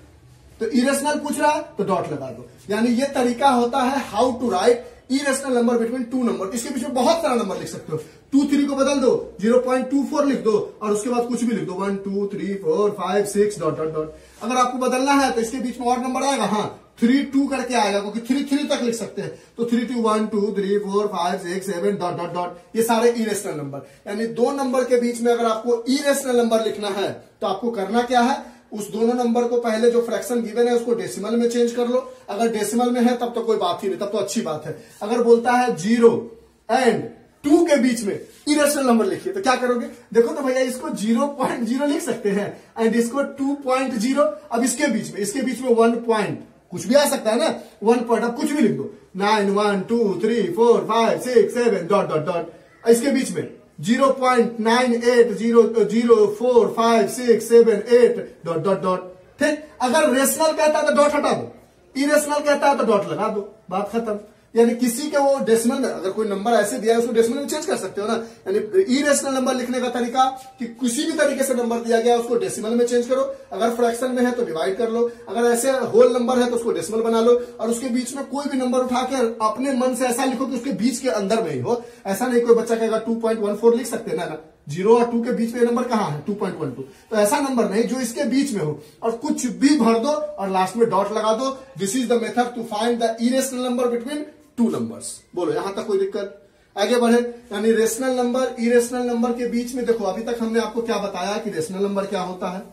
तो इरेशनल पूछ रहा है तो डॉट लगा दो। यानी ये तरीका होता है how to write irrational number between two number. इसके बीच में बहुत सारा नंबर लिख सकते हो। 2 3 को बदल दो, 0.24 लिख दो और उसके बाद कुछ भी लिख दो, 1 2 3 4 5 6 डॉट डॉट डॉट। अगर आपको बदलना है तो इसके बीच में और नंबर आएगा, हाँ 3 2 करके आएगा, क्योंकि 3 3 तक लिख सकते हैं। तो 3 2 1 2 3 4 5 6 7 डॉट डॉट डॉट, ये सारे इरेशनल नंबर। यानी दो नंबर के बीच में अगर आपको इरेशनल नंबर लिखना है तो आपको करना क्या है, उस दोनों नंबर को पहले जो फ्रैक्शन गिवन है उसको डेसिमल में चेंज कर लो। अगर डेसिमल में है तब तो कोई बात ही नहीं, तब तो अच्छी बात है। अगर बोलता है 0 एंड 2 के बीच में इरेशनल नंबर लिखिए तो क्या करोगे, देखो तो भैया इसको 0.0 लिख सकते हैं एंड इसको 2.0। अब इसके बीच में 1 पॉइंट कुछ भी आ सकता है ना, 1 पॉइंट अब कुछ भी लिख दो, 9 1 2 3 4 5 6 7 डॉट डॉट डॉट। इसके बीच में 0.98004567 डॉट डॉट डॉट। ठीक, अगर रेशनल कहता है तो डॉट हटा दो, इरेशनल कहता है तो डॉट लगा दो, बात खत्म। यानी किसी के वो डेसिमल में अगर कोई नंबर ऐसे दिया है उसको डेसिमल में चेंज कर सकते हो ना। यानी इरेशनल नंबर लिखने का तरीका कि किसी भी तरीके से नंबर दिया गया उसको डेसिमल में चेंज करो। अगर फ्रैक्शन में है तो डिवाइड कर लो, अगर ऐसे होल नंबर है तो उसको डेसिमल बना लो और उसके बीच में कोई भी नंबर उठा के अपने मन से ऐसा लिखो कि उसके बीच के अंदर में ही हो। ऐसा नहीं कोई बच्चा कहेगा 2.14 लिख सकते ना, 0 और 2 के बीच में नंबर कहां है 2.12, तो ऐसा नंबर नहीं जो इसके बीच में हो और कुछ भी भर दो और लास्ट में डॉट लगा दो। This is the method to find the irrational number between two numbers. बोलो यहां तक कोई दिक्कत, आगे बढ़े। यानी रेशनल नंबर इरेशनल नंबर के बीच में देखो अभी तक हमने आपको क्या बताया कि रेशनल नंबर क्या होता है,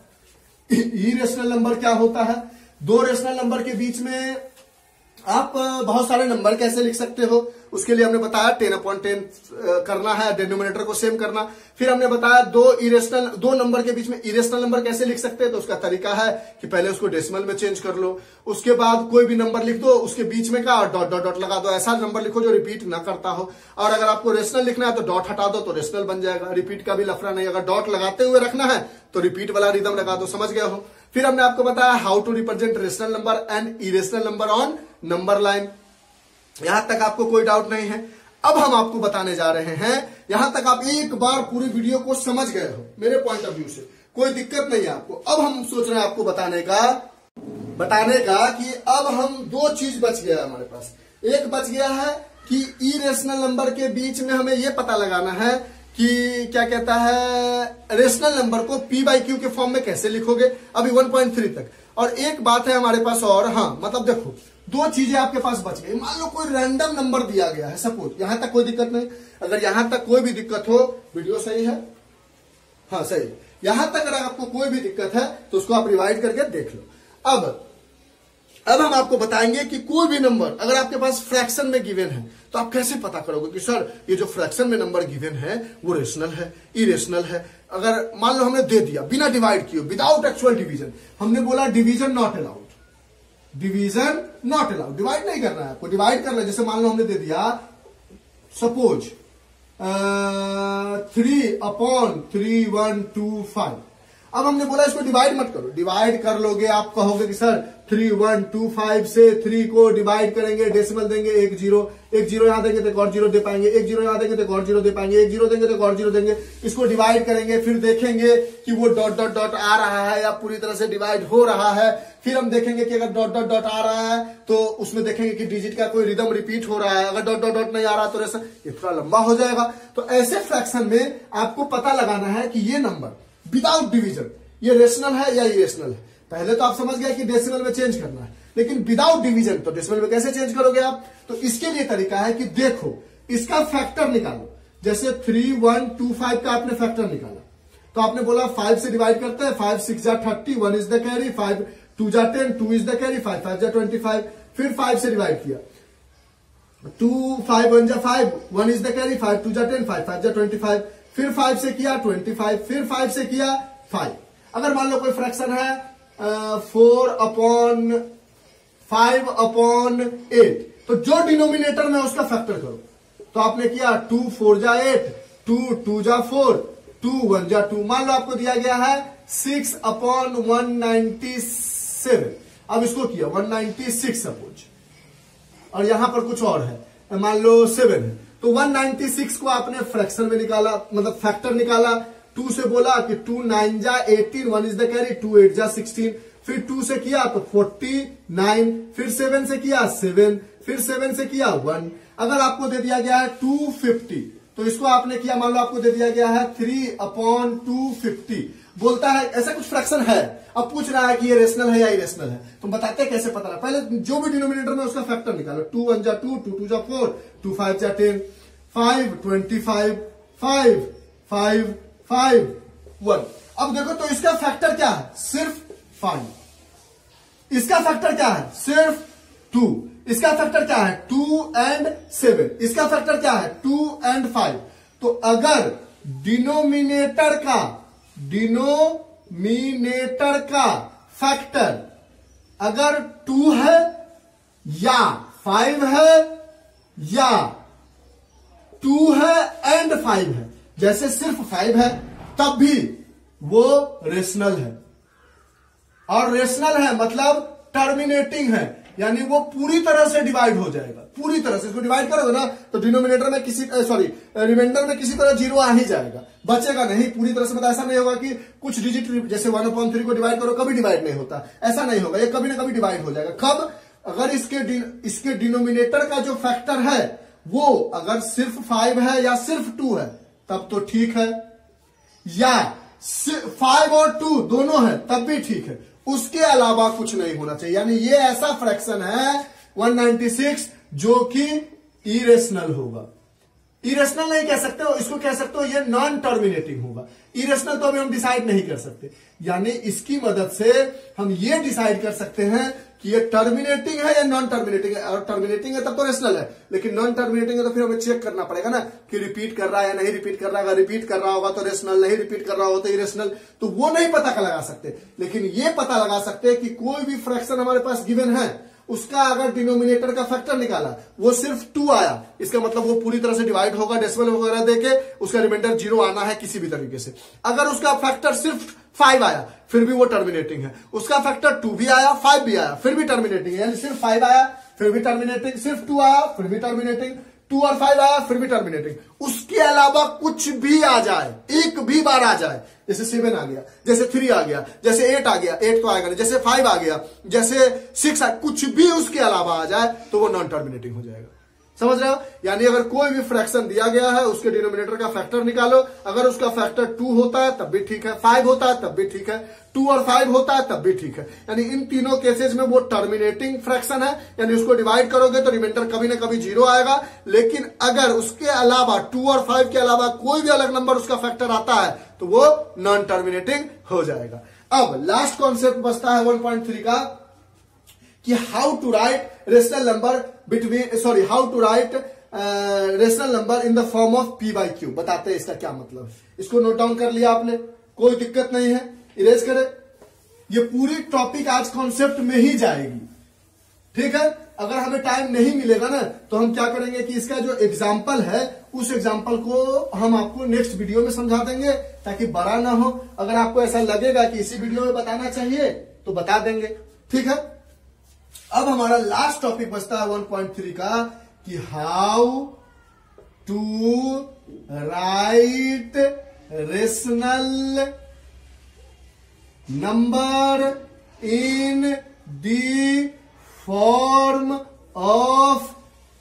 इरेशनल नंबर क्या होता है। दो रेशनल नंबर के बीच में आप बहुत सारे नंबर कैसे लिख सकते हो, उसके लिए हमने बताया 10/10 करना है, डिनोमिनेटर को सेम करना। फिर हमने बताया दो नंबर के बीच में इरेशनल नंबर कैसे लिख सकते हैं, तो उसका तरीका है कि पहले उसको डेसिमल में चेंज कर लो, उसके बाद कोई भी नंबर लिख दो, उसके बीच में का डॉट डॉट डॉट लगा दो, ऐसा नंबर लिखो जो रिपीट ना करता हो। और अगर आपको रेशनल लिखना है तो डॉट हटा दो तो रेशनल बन जाएगा, रिपीट का भी लफड़ा नहीं। अगर डॉट लगाते हुए रखना है तो रिपीट वाला रिदम लगा दो, समझ गए हो। फिर हमने आपको बताया how to represent rational number and irrational number on number line. यहां तक आपको कोई डाउट नहीं है। अब हम आपको बताने जा रहे हैं, यहां तक आप एक बार पूरी वीडियो को समझ गए हो मेरे पॉइंट ऑफ व्यू से, कोई दिक्कत नहीं है आपको। अब हम सोच रहे हैं आपको बताने का कि अब हम दो चीज बच गया हमारे पास। एक बच गया है कि इरेशनल नंबर के बीच में हमें यह पता लगाना है कि क्या कहता है रेशनल नंबर को p/q के फॉर्म में कैसे लिखोगे, अभी 1.3 तक। और एक बात है हमारे पास और, हाँ मतलब देखो दो चीजें आपके पास बच गई। मान लो कोई रैंडम नंबर दिया गया है, सपोज, यहां तक कोई दिक्कत नहीं। अगर यहां तक कोई भी दिक्कत हो, वीडियो सही है, हाँ सही, यहां तक अगर आपको कोई भी दिक्कत है तो उसको आप रिवाइड करके देख लो। अब हम आपको बताएंगे कि कोई भी नंबर अगर आपके पास फ्रैक्शन में गिवन है तो आप कैसे पता करोगे कि सर ये जो फ्रैक्शन में नंबर गिवन है वो रेशनल है इरेशनल है। अगर मान लो हमने दे दिया बिना डिवाइड किए, विदाउट एक्चुअल डिवीजन, हमने बोला division not allowed, division not allowed, divide नहीं करना है आपको, डिवाइड कर ले। जैसे मान लो हमने दे दिया सपोज 3/3125, अब हमने बोला इसको डिवाइड मत करो, डिवाइड कर लोगे आप कहोगे कि सर 3125 से 3 को डिवाइड करेंगे, डेसिमल देंगे 1 0, 1 0 यहां देंगे तो एक और 0 दे पाएंगे, 1 0 यहां देंगे तो एक और 0 दे पाएंगे, 1 0 देंगे तो एक और 0 देंगे। इसको डिवाइड करेंगे, फिर देखेंगे कि वो डॉट डॉट डॉट आ रहा है या पूरी तरह से डिवाइड हो रहा है। फिर हम देखेंगे कि अगर डॉट डॉट डॉट आ रहा है तो उसमें देखेंगे कि डिजिट का कोई रिदम रिपीट हो रहा है, अगर डॉट डॉट डॉट नहीं आ रहा तो रेशनल, ये थोड़ा लंबा हो जाएगा। तो ऐसे फ्रैक्शन में आपको पता लगाना है कि ये नंबर विदाउट डिवीजन ये रेशनल है या इरेशनल है। पहले तो आप समझ गए कि डेसिमल में चेंज करना है, लेकिन विदाउट डिवीजन तो डेसिमल में कैसे चेंज करोगे आप। तो इसके लिए तरीका है कि देखो इसका फैक्टर निकालो। जैसे 3125 का आपने फैक्टर निकाला तो आपने बोला 5 से डिवाइड करते हैं, 5 6 जा 30, 1 इज द कैरी, 5 2 जा 10, 2 इज द कैरी, 5 5 जा 25। फिर 5 से डिवाइड किया, 2 5 1 जा 5, 1 इज द कैरी, 5 2 जा 10, 5 5 जा 25। फिर 5 से किया 25, फिर 5 से किया 5। अगर मान लो कोई फ्रैक्शन है 4/5/8, तो जो डिनोमिनेटर में उसका फैक्टर करो। तो आपने किया 2 4 जा 8, 2 2 जा 4, 2 1 जा 2। मान लो आपको दिया गया है 6/197, अब इसको किया 196 सपोज, और यहां पर कुछ और है, मान लो 7 है, तो 196 को आपने फ्रैक्शन में निकाला, मतलब फैक्टर निकाला। 2 से बोला कि 2 9 जा 18, 1 इज द कैरी, 2 8 जा 16। फिर 2 से किया तो 49, फिर 7 से किया 7, फिर 7 से किया 1। अगर आपको दे दिया गया है 250, तो इसको आपने किया, मान लो आपको दे दिया गया है 3/250, बोलता है ऐसा कुछ फ्रैक्शन है, अब पूछ रहा है कि ये रेशनल है या इरेशनल है। तो बताते हैं कैसे पता लगा। पहले जो भी डिनोमिनेटर में उसका फैक्टर निकालो, 2 1 जा 2, 2 2 जा 4, 2 5 जा 10, 5 25, 5 5 5 1। अब देखो तो इसका फैक्टर क्या है, सिर्फ 5। इसका फैक्टर क्या है, सिर्फ 2। इसका फैक्टर क्या है, 2 and 7। इसका फैक्टर क्या है, 2 and 5। तो अगर डिनोमिनेटर का फैक्टर अगर 2 है या 5 है या 2 है एंड 5 है, जैसे सिर्फ 5 है तब भी वो रेशनल है। और रेशनल है मतलब टर्मिनेटिंग है, यानी वो पूरी तरह से डिवाइड हो जाएगा, पूरी तरह से। इसको डिवाइड करोगे ना तो डिनोमिनेटर में रिमाइंडर में किसी तरह 0 आ ही जाएगा, बचेगा नहीं पूरी तरह से। मतलब ऐसा नहीं होगा कि कुछ डिजिट जैसे 1/3 को डिवाइड करो कभी डिवाइड नहीं होता, ऐसा नहीं होगा, ये कभी ना कभी डिवाइड हो जाएगा। कब, अगर इसके डिनोमिनेटर का जो फैक्टर है वो अगर सिर्फ 5 है या सिर्फ 2 है तब तो ठीक है, या 5 और 2 दोनों है तब भी ठीक है, उसके अलावा कुछ नहीं होना चाहिए। यानी ये ऐसा फ्रैक्शन है 196 जो कि इरेशनल होगा। इरेशनल नहीं कह सकते हो, इसको कह सकते हो ये नॉन टर्मिनेटिंग होगा। इरेशनल तो अभी हम डिसाइड नहीं कर सकते, यानी इसकी मदद से हम ये डिसाइड कर सकते हैं कि ये टर्मिनेटिंग है या नॉन टर्मिनेटिंग है। और टर्मिनेटिंग है तब तो रेशनल है, लेकिन नॉन टर्मिनेटिंग है तो फिर हमें चेक करना पड़ेगा ना कि रिपीट कर रहा है या नहीं रिपीट कर रहा है। अगर रिपीट कर रहा होगा तो रेशनल, नहीं रिपीट कर रहा होगा तो इरेशनल। तो वो नहीं पता लगा सकते, लेकिन ये पता लगा सकते हैं कि कोई भी फ्रैक्शन हमारे पास गिवन है, उसका अगर डिनोमिनेटर का फैक्टर निकाला वो सिर्फ 2 आया, इसका मतलब वो पूरी तरह से डिवाइड होगा, डेसिमल वगैरह देके उसका रिमाइंडर 0 आना है किसी भी तरीके से। अगर उसका फैक्टर सिर्फ 5 आया फिर भी वो टर्मिनेटिंग है, उसका फैक्टर 2 भी आया 5 भी आया फिर भी टर्मिनेटिंग है। यानी सिर्फ 5 आया फिर भी टर्मिनेटिंग, सिर्फ 2 आया फिर भी टर्मिनेटिंग, 2 और 5 आया फिर भी टर्मिनेटिंग। उसके अलावा कुछ भी आ जाए, एक भी बार आ जाए, जैसे 7 आ गया, जैसे 3 आ गया, जैसे 8 आ गया, 8 तो आएगा नहीं, जैसे 5 आ गया, जैसे 6 कुछ भी उसके अलावा आ जाए तो वो नॉन टर्मिनेटिंग हो जाएगा। समझ रहे हो? यानी अगर कोई भी फ्रैक्शन दिया गया है उसके डिनोमिनेटर का फैक्टर निकालो, अगर उसका फैक्टर 2 होता है तब भी ठीक है, 5 होता है तब भी ठीक है, 2 और 5 होता है तब भी ठीक है। यानी इन तीनों केसेस में वो टर्मिनेटिंग फ्रैक्शन है, यानी उसको डिवाइड करोगे तो रिमाइंडर कभी ना कभी 0 आएगा। लेकिन अगर उसके अलावा 2 और 5 के अलावा कोई भी अलग नंबर उसका फैक्टर आता है तो वो नॉन टर्मिनेटिंग हो जाएगा। अब लास्ट कॉन्सेप्ट बचता है 1.3 का कि how to write rational number how to write rational number in the form of p/q। बताते हैं इसका क्या मतलब है। इसको नोट डाउन कर लिया आपने, कोई दिक्कत नहीं है, इरेज करें। ये पूरी टॉपिक आज कॉन्सेप्ट में ही जाएगी, ठीक है। अगर हमें टाइम नहीं मिलेगा ना तो हम क्या करेंगे कि इसका जो एग्जाम्पल है उस एग्जाम्पल को हम आपको नेक्स्ट वीडियो में समझा देंगे ताकि बड़ा ना हो। अगर आपको ऐसा लगेगा कि इसी वीडियो में बताना चाहिए तो बता देंगे, ठीक है। अब हमारा लास्ट टॉपिक बचता है 1.3 का कि how to write rational number in the form of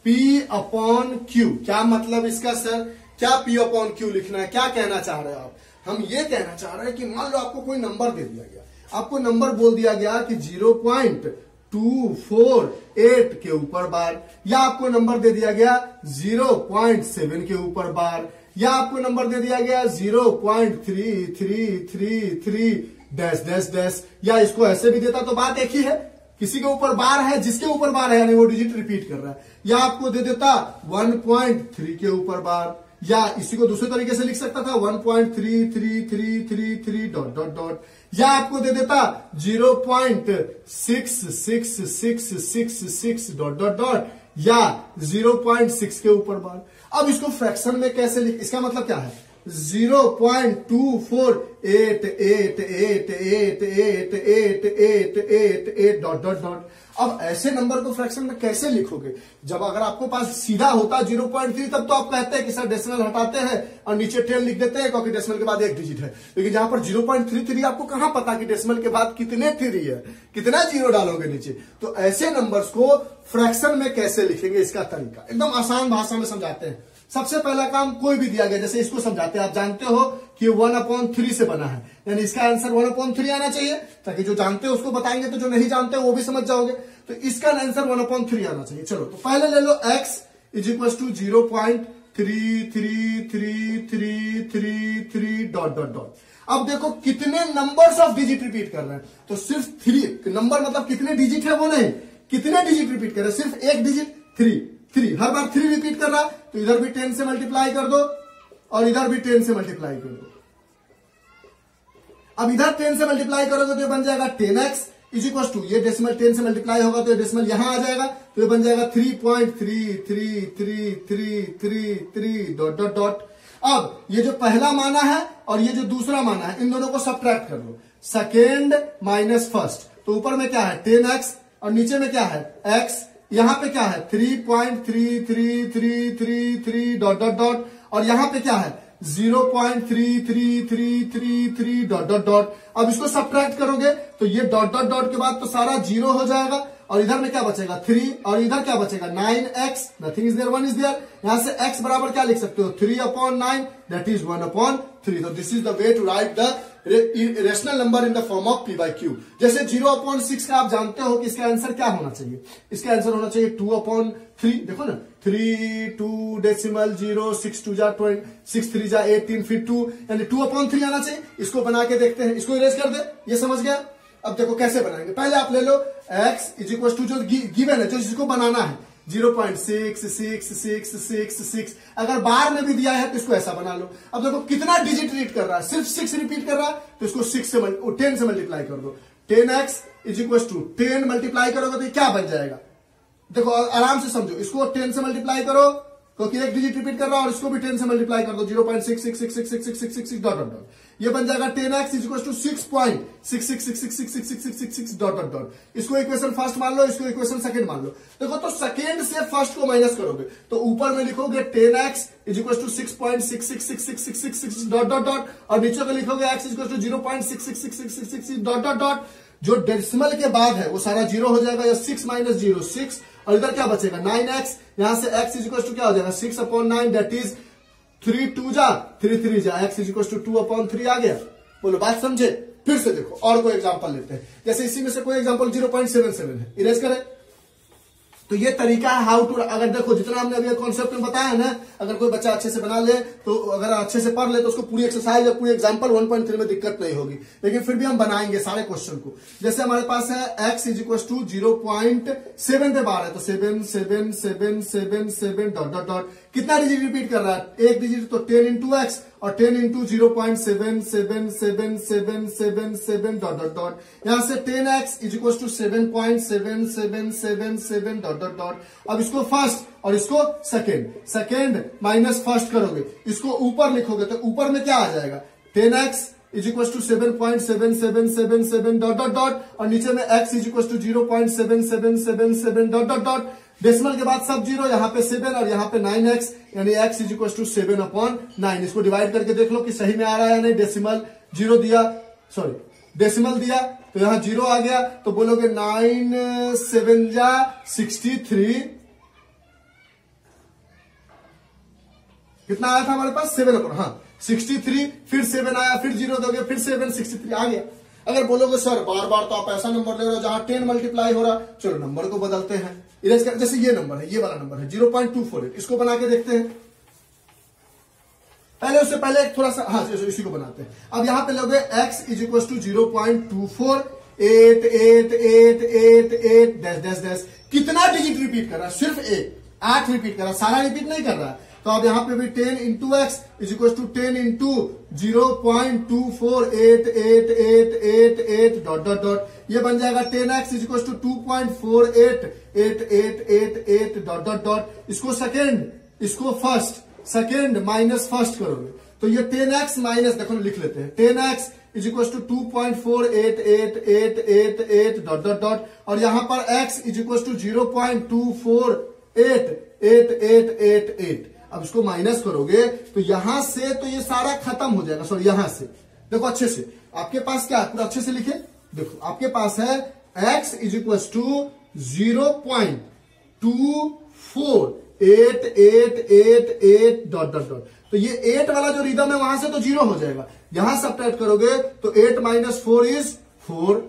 p/q। क्या मतलब इसका सर, क्या p/q लिखना है, क्या कहना चाह रहे हैं आप? हम ये कहना चाह रहे हैं कि मान लो आपको कोई नंबर दे दिया गया, आपको नंबर बोल दिया गया कि 0.248 के ऊपर बार, या आपको नंबर दे दिया गया 0.7 के ऊपर बार, या आपको नंबर दे दिया गया 0.3333 डैश डैश डैश, या इसको ऐसे भी देता तो बात एक ही है, किसी के ऊपर बार है, जिसके ऊपर बार है यानी वो डिजिट रिपीट कर रहा है। या आपको दे देता 1.3 के ऊपर बार, या इसी को दूसरे तरीके से लिख सकता था 1.3333 डॉट डॉट डॉट, या आपको दे देता 0.66666 डॉट डॉट डॉट, या 0.6 के ऊपर बार। अब इसको फ्रैक्शन में कैसे लिख, इसका मतलब क्या है, 0.2488888888 डॉट डॉट डॉट। अब ऐसे नंबर को फ्रैक्शन में कैसे लिखोगे? जब अगर आपको पास सीधा होता 0.3 तब तो आप कहते हैं कि सर डेसिमल हटाते हैं और नीचे 10 लिख देते हैं क्योंकि डेसिमल के बाद एक डिजिट है। लेकिन जहां पर 0.33 आपको कहां पता कि डेसिमल के बाद कितने 3 है, कितना जीरो डालोगे नीचे। तो ऐसे नंबर्स को फ्रैक्शन में कैसे लिखेंगे, इसका तरीका एकदम आसान भाषा में समझाते हैं। सबसे पहला काम कोई भी दिया गया, जैसे इसको समझाते हैं। आप जानते हो कि 1/3 से बना है, यानी इसका आंसर 1/3 आना चाहिए, ताकि जो जानते हो उसको बताएंगे तो जो नहीं जानते वो भी समझ जाओगे। तो इसका आंसर 1/3 आना चाहिए। चलो तो पहले ले लो x is equal to 0.333333 dot dot dot. अब देखो कितने नंबर्स ऑफ डिजिट रिपीट कर रहे हैं, तो सिर्फ 3 नंबर मतलब कितने डिजिट है वो नहीं, कितने डिजिट रिपीट कर रहे हैं, सिर्फ एक डिजिट 3 हर बार 3 रिपीट कर रहा है। तो इधर भी 10 से मल्टीप्लाई कर दो और इधर भी 10 से मल्टीप्लाई कर दो। अब इधर 10 से मल्टीप्लाई करोगे तो ये बन जाएगा 10x इज इक्वल टू, ये डेसिमल 10 से मल्टीप्लाई होगा तो ये डेसिमल यहां आ जाएगा, तो ये बन जाएगा 3.333333 डॉट डॉट डॉट। अब ये जो पहला माना है और ये जो दूसरा माना है, इन दोनों को सब्ट्रैक्ट कर लो, सेकेंड माइनस फर्स्ट। तो ऊपर में क्या है 10x और नीचे में क्या है x, यहां पे क्या है 3.33333 डॉट डॉट डॉट, और यहां पे क्या है 0.33333 डॉट डॉट डॉट। अब इसको सब्ट्रैक्ट करोगे तो ये डॉट डॉट डॉट के बाद तो सारा 0 हो जाएगा, और इधर में क्या बचेगा 3, और इधर क्या बचेगा 9x, nothing is there, 1 is there. यहां से x बराबर क्या लिख सकते हो 3/9, दैट इज 1/3। तो this is the way to write the rational number in the form of p/q। जैसे 0/6 का आप जानते हो कि इसका आंसर क्या होना चाहिए, इसका आंसर होना चाहिए 2/3। देखो ना 3 2 डेसिमल 0 6 2 जा 20 6 3 जा 18 फिर 2, यानी 2/3 आना चाहिए। इसको बना के देखते हैं, इसको इरेज कर दे, ये समझ गया। अब देखो कैसे बनाएंगे, पहले आप ले लो x इज इक्वल टू जो गिवन है, जो जिसको बनाना है 0.666666। अगर बार में भी दिया है तो इसको ऐसा बना लो। अब देखो कितना डिजिट रिपीट कर रहा है, सिर्फ 6 रिपीट कर रहा है, तो इसको 10 से मल्टीप्लाई कर दो। 10x is equal to 10 multiply करोगे तो क्या बन जाएगा, देखो आराम से समझो, इसको 10 से मल्टीप्लाई करो क्योंकि एक डिजिट रिपीट कर रहा है, और इसको भी 10 से मल्टीप्लाई कर दो 0.66666666 डॉट डॉट डॉट। ये बन जाएगा 10x is equal to 6.66666666 dot dot dot. इसको इक्वेशन फर्स्ट मान लो, इसको इक्वेशन सेकंड मान लो। देखो तो सेकंड से फर्स्ट को माइनस करोगे तो ऊपर में लिखोगे 10x is equal to 6.666666 dot dot dot, और नीचे को लिखोगे x is equal to 0.666666 dot dot dot. जो डेसिमल के बाद है वो सारा 0 हो जाएगा, या 6 माइनस 0 6, और इधर क्या बचेगा 9x। यहां से x इज इक्वल टू क्या हो जाएगा 6/9, दैट इज 3 2 जा 3 3 जा, x इज इक्वल टू 2/3 आ गया। बोलो बात समझे। फिर से देखो और कोई एग्जांपल लेते हैं, जैसे इसी में से कोई एग्जांपल 0.77 है, इरेज करें। तो ये तरीका है हाउ टू, अगर देखो जितना हमने अभी कॉन्सेप्ट में बताया है ना, अगर कोई बच्चा अच्छे से बना ले तो, अगर अच्छे से पढ़ ले तो उसको पूरी एक्सरसाइज या पूरी एग्जांपल 1.3 में दिक्कत नहीं होगी। लेकिन फिर भी हम बनाएंगे सारे क्वेश्चन को। जैसे हमारे पास है x इज इक्वल टू 0.7 पे बार है, तो 7 7 7 7 7 डॉट डॉट डॉट। कितना डिजिट रिपीट कर रहा है, एक डिजिट, तो 10 इंटू x और 10 इंटू 0.77777 डॉट डॉट डॉट। यहां से 10x is equal to 7.7777 dot dot dot. अब इसको फर्स्ट और इसको सेकेंड माइनस फर्स्ट करोगे, इसको ऊपर लिखोगे तो ऊपर में क्या आ जाएगा 10x is equal to 7.7777 dot dot dot, और नीचे में x is equal to 0.7777 dot dot dot. Decimal के बाद सब 0, यहाँ पे 7 और यहाँ पे 9x, यानी x इज इक्वल टू 7/9। इसको डिवाइड करके देख लो कि सही में आ रहा है या नहीं। डेसिमल 0 दिया, सॉरी डेसिमल दिया तो यहाँ 0 आ गया, तो बोलोगे 9 7 जा 63, कितना आया था हमारे पास 7, हाँ 63, फिर 7 आया, फिर 0 दोगे, फिर 7 63 आ गया। अगर बोलोगे सर बार बार तो आप ऐसा नंबर ले रहे हो जहां 10 मल्टीप्लाई हो रहा, चलो नंबर को बदलते हैं, इरेज कर। जैसे ये नंबर है, ये वाला नंबर है 0.248, इसको बना के देखते हैं। पहले उससे पहले थोड़ा सा, हाँ इसी को बनाते हैं। अब यहां पे लोगे x is equal to 0.248888 dash dash dash. कितना डिजिट रिपीट कर रहा है, सिर्फ 8 रिपीट कर रहा है, सारा रिपीट नहीं कर रहा है। तो अब यहां पे भी 10 into x is equal to 10 into 0.248888 dot dot dot. ये बन जाएगा 10x is equal to 2.488888 dot dot dot. इसको सेकेंड, इसको फर्स्ट, सेकेंड माइनस फर्स्ट करोगे तो ये 10x माइनस, देखो लिख लेते हैं, 10x is equal to 2.48888 dot dot dot, और यहां पर x इज इक्वल टू 0.2488888। अब इसको माइनस करोगे तो यहां से तो ये सारा खत्म हो जाएगा, सॉरी यहां से देखो अच्छे से, आपके पास क्या पूरा अच्छे से लिखे, देखो आपके पास है x is equal to 0.248888 dot dot dot. तो ये 8 वाला जो रिदम है वहां से तो 0 हो जाएगा, यहां सब्ट्रैक्ट करोगे तो 8 minus 4 is 4,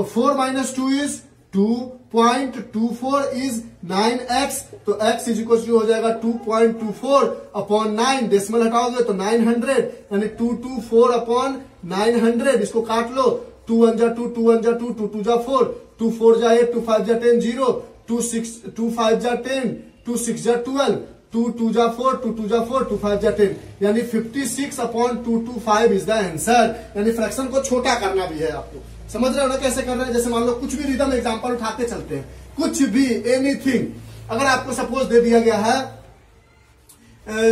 4 minus 2 is 2.24 is 9x, तो x इज इक्वल टू हो जाएगा 2.24 अपॉन 9, डेसिमल हटाओगे तो 900, यानी 224 अपॉन 900, इसको काट लो, 2 1 जा 2, 2 1 जा 2, 2 2 जा 4, 2 4 जा 8, 2 5 जा 10 0, 2 5 जा 10, 2 6 जा 12, 2 2 जा 4, 2 2 जा 4, 2 5 जा 10, यानी 56 अपॉन 225 इज द आंसर। यानी फ्रैक्शन को छोटा करना भी है आपको, समझ रहे हो ना कैसे कर रहे हैं। जैसे मान लो कुछ भी रिदम एग्जांपल उठाते चलते हैं, कुछ भी एनीथिंग, अगर आपको सपोज दे दिया गया है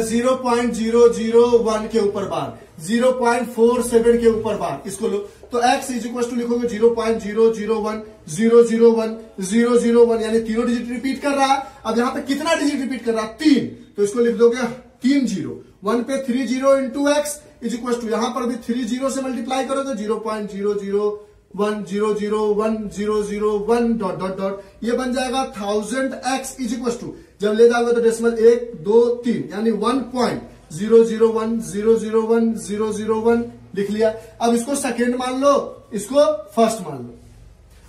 0.001 के ऊपर बार, 0.47 के ऊपर बार, इसको लो तो x इज इक्वल टू लिखोगे 0.001 यानी तीनों डिजिट रिपीट कर रहा है। अब यहां पे कितना डिजिट रिपीट कर रहा है, 3, तो इसको लिख दोगे 3 0, 1 पे 3 0 into x is equal to, यहां पर भी 3 0 से मल्टीप्लाई करोगे 0.001001001 डॉट डॉट डॉट, ये बन जाएगा 1000x इज इक्वल टू, जब ले जाओगे तो डेसिमल 1 2 3 यानी 1.001001001 लिख लिया। अब इसको सेकेंड मान लो, इसको फर्स्ट मान लो।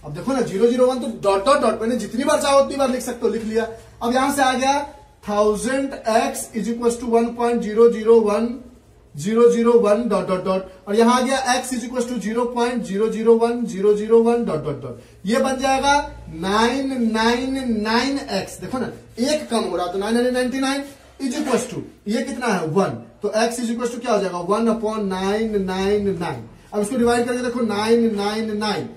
अब देखो ना 001 तो डॉट डॉट डॉट, मैंने जितनी बार चाहो उतनी बार लिख सकते हो, लिख लिया। अब यहां से आ गया 1000x is equal to 1.001 dot dot dot, और यहां आ गया x is equal to 0.001 dot dot dot, ये बन जाएगा 999x, देखो ना एक कम हो रहा तो 999 इज इक्वल टू, ये कितना है 1, तो x इज इक्वल टू क्या हो जाएगा 1/999। अब इसको डिवाइड करके देखो 999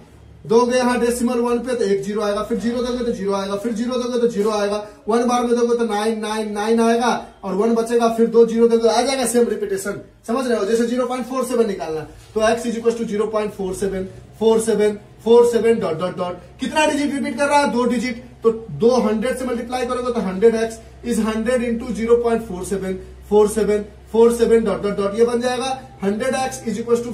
दोगे यहां डेसिमल 1 पे तो 1 0 आएगा, फिर 0 दोगे तो 0 आएगा, फिर 0 दोगे तो 0 आएगा, 1 बार में दोगे तो 999 आएगा, और 1 बचेगा, फिर 2 0 दोगे आ जाएगा, सेम रिपीटेशन, समझ रहे हो। जैसे 0.47 निकालना तो x is equal to 0.47 dot dot dot, कितना डिजिट रिपीट कर रहा है 2 डिजिट, तो 200 से मल्टीप्लाई करोगे तो 100x is 100 into 0.47 dot dot dot, ये बन जाएगा 100x is equal to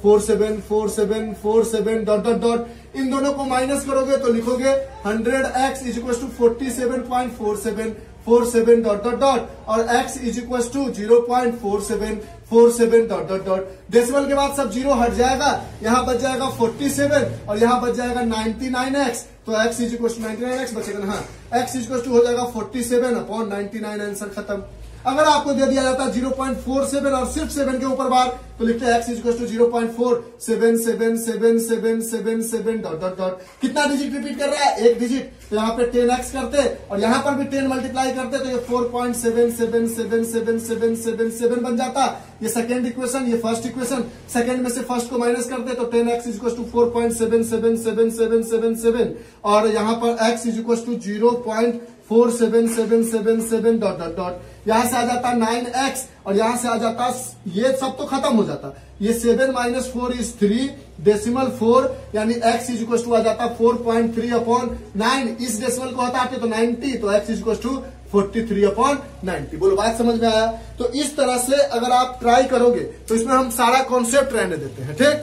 47.47 dot dot dot. इन दोनों को माइनस करोगे तो लिखोगे 100x is equal to 47.47 dot dot dot, और x is equal to 0.47 dot dot dot. Decimal के बाद सब 0 हट जाएगा, यहां बच जाएगा 47 और यहां बच जाएगा 99x, तो x is equal to 99x बचेगा ना, हाँ x इज इक्वल टू हो जाएगा 47 अपॉन 99, आंसर खत्म। अगर आपको दे दिया जाता है 0.47 और सिर्फ 7 के ऊपर बार, तो लिखते हैं x is equal to 0.477777 dot dot dot, कितना डिजिट रिपीट कर रहा है, एक डिजिट, तो यहाँ पे 10x करते और यहां पर भी 10 मल्टीप्लाई करते तो ये 4.777777 बन जाता। ये सेकेंड इक्वेशन, ये फर्स्ट इक्वेशन, सेकेंड में से फर्स्ट को माइनस करते तो 10x इज इक्वल टू 4.77777 और यहां पर x is equal to 0.4777 dot dot dot, यहां से आ जाता 9x और यहां से आ जाता, ये सब तो खत्म हो जाता, ये 7 माइनस 4 इज 3 डेसिमल 4, यानी x इज इक्वल टू आ जाता 4.3 अपॉन 9, इस डेसिमल को हटाते तो 90, तो x is equal to 43 upon 90। बोलो बात समझ में आया। तो इस तरह से अगर आप ट्राई करोगे तो इसमें हम सारा कॉन्सेप्ट रहने देते हैं, ठीक,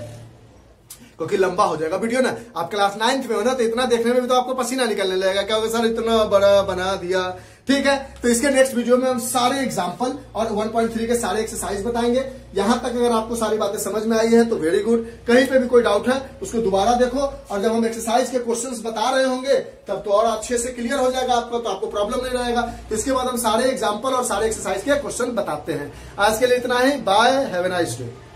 क्योंकि लंबा हो जाएगा वीडियो ना। आप क्लास 9th में हो ना, तो इतना देखने में भी तो आपको पसीना निकलने लगेगा, क्या होगा सर इतना बड़ा बना दिया, ठीक है। तो इसके नेक्स्ट वीडियो में हम सारे एग्जांपल और 1.3 के सारे एक्सरसाइज बताएंगे। यहां तक अगर आपको सारी बातें समझ में आई है तो वेरी गुड, कहीं पे भी कोई डाउट है उसको दोबारा देखो, और जब हम एक्सरसाइज के क्वेश्चंस बता रहे होंगे तब तो और अच्छे से क्लियर हो जाएगा आपको, तो आपको प्रॉब्लम नहीं रहेगा। तो इसके बाद हम सारे एग्जाम्पल और सारे एक्सरसाइज के क्वेश्चन बताते हैं। आज के लिए इतना ही, bye, have a nice day.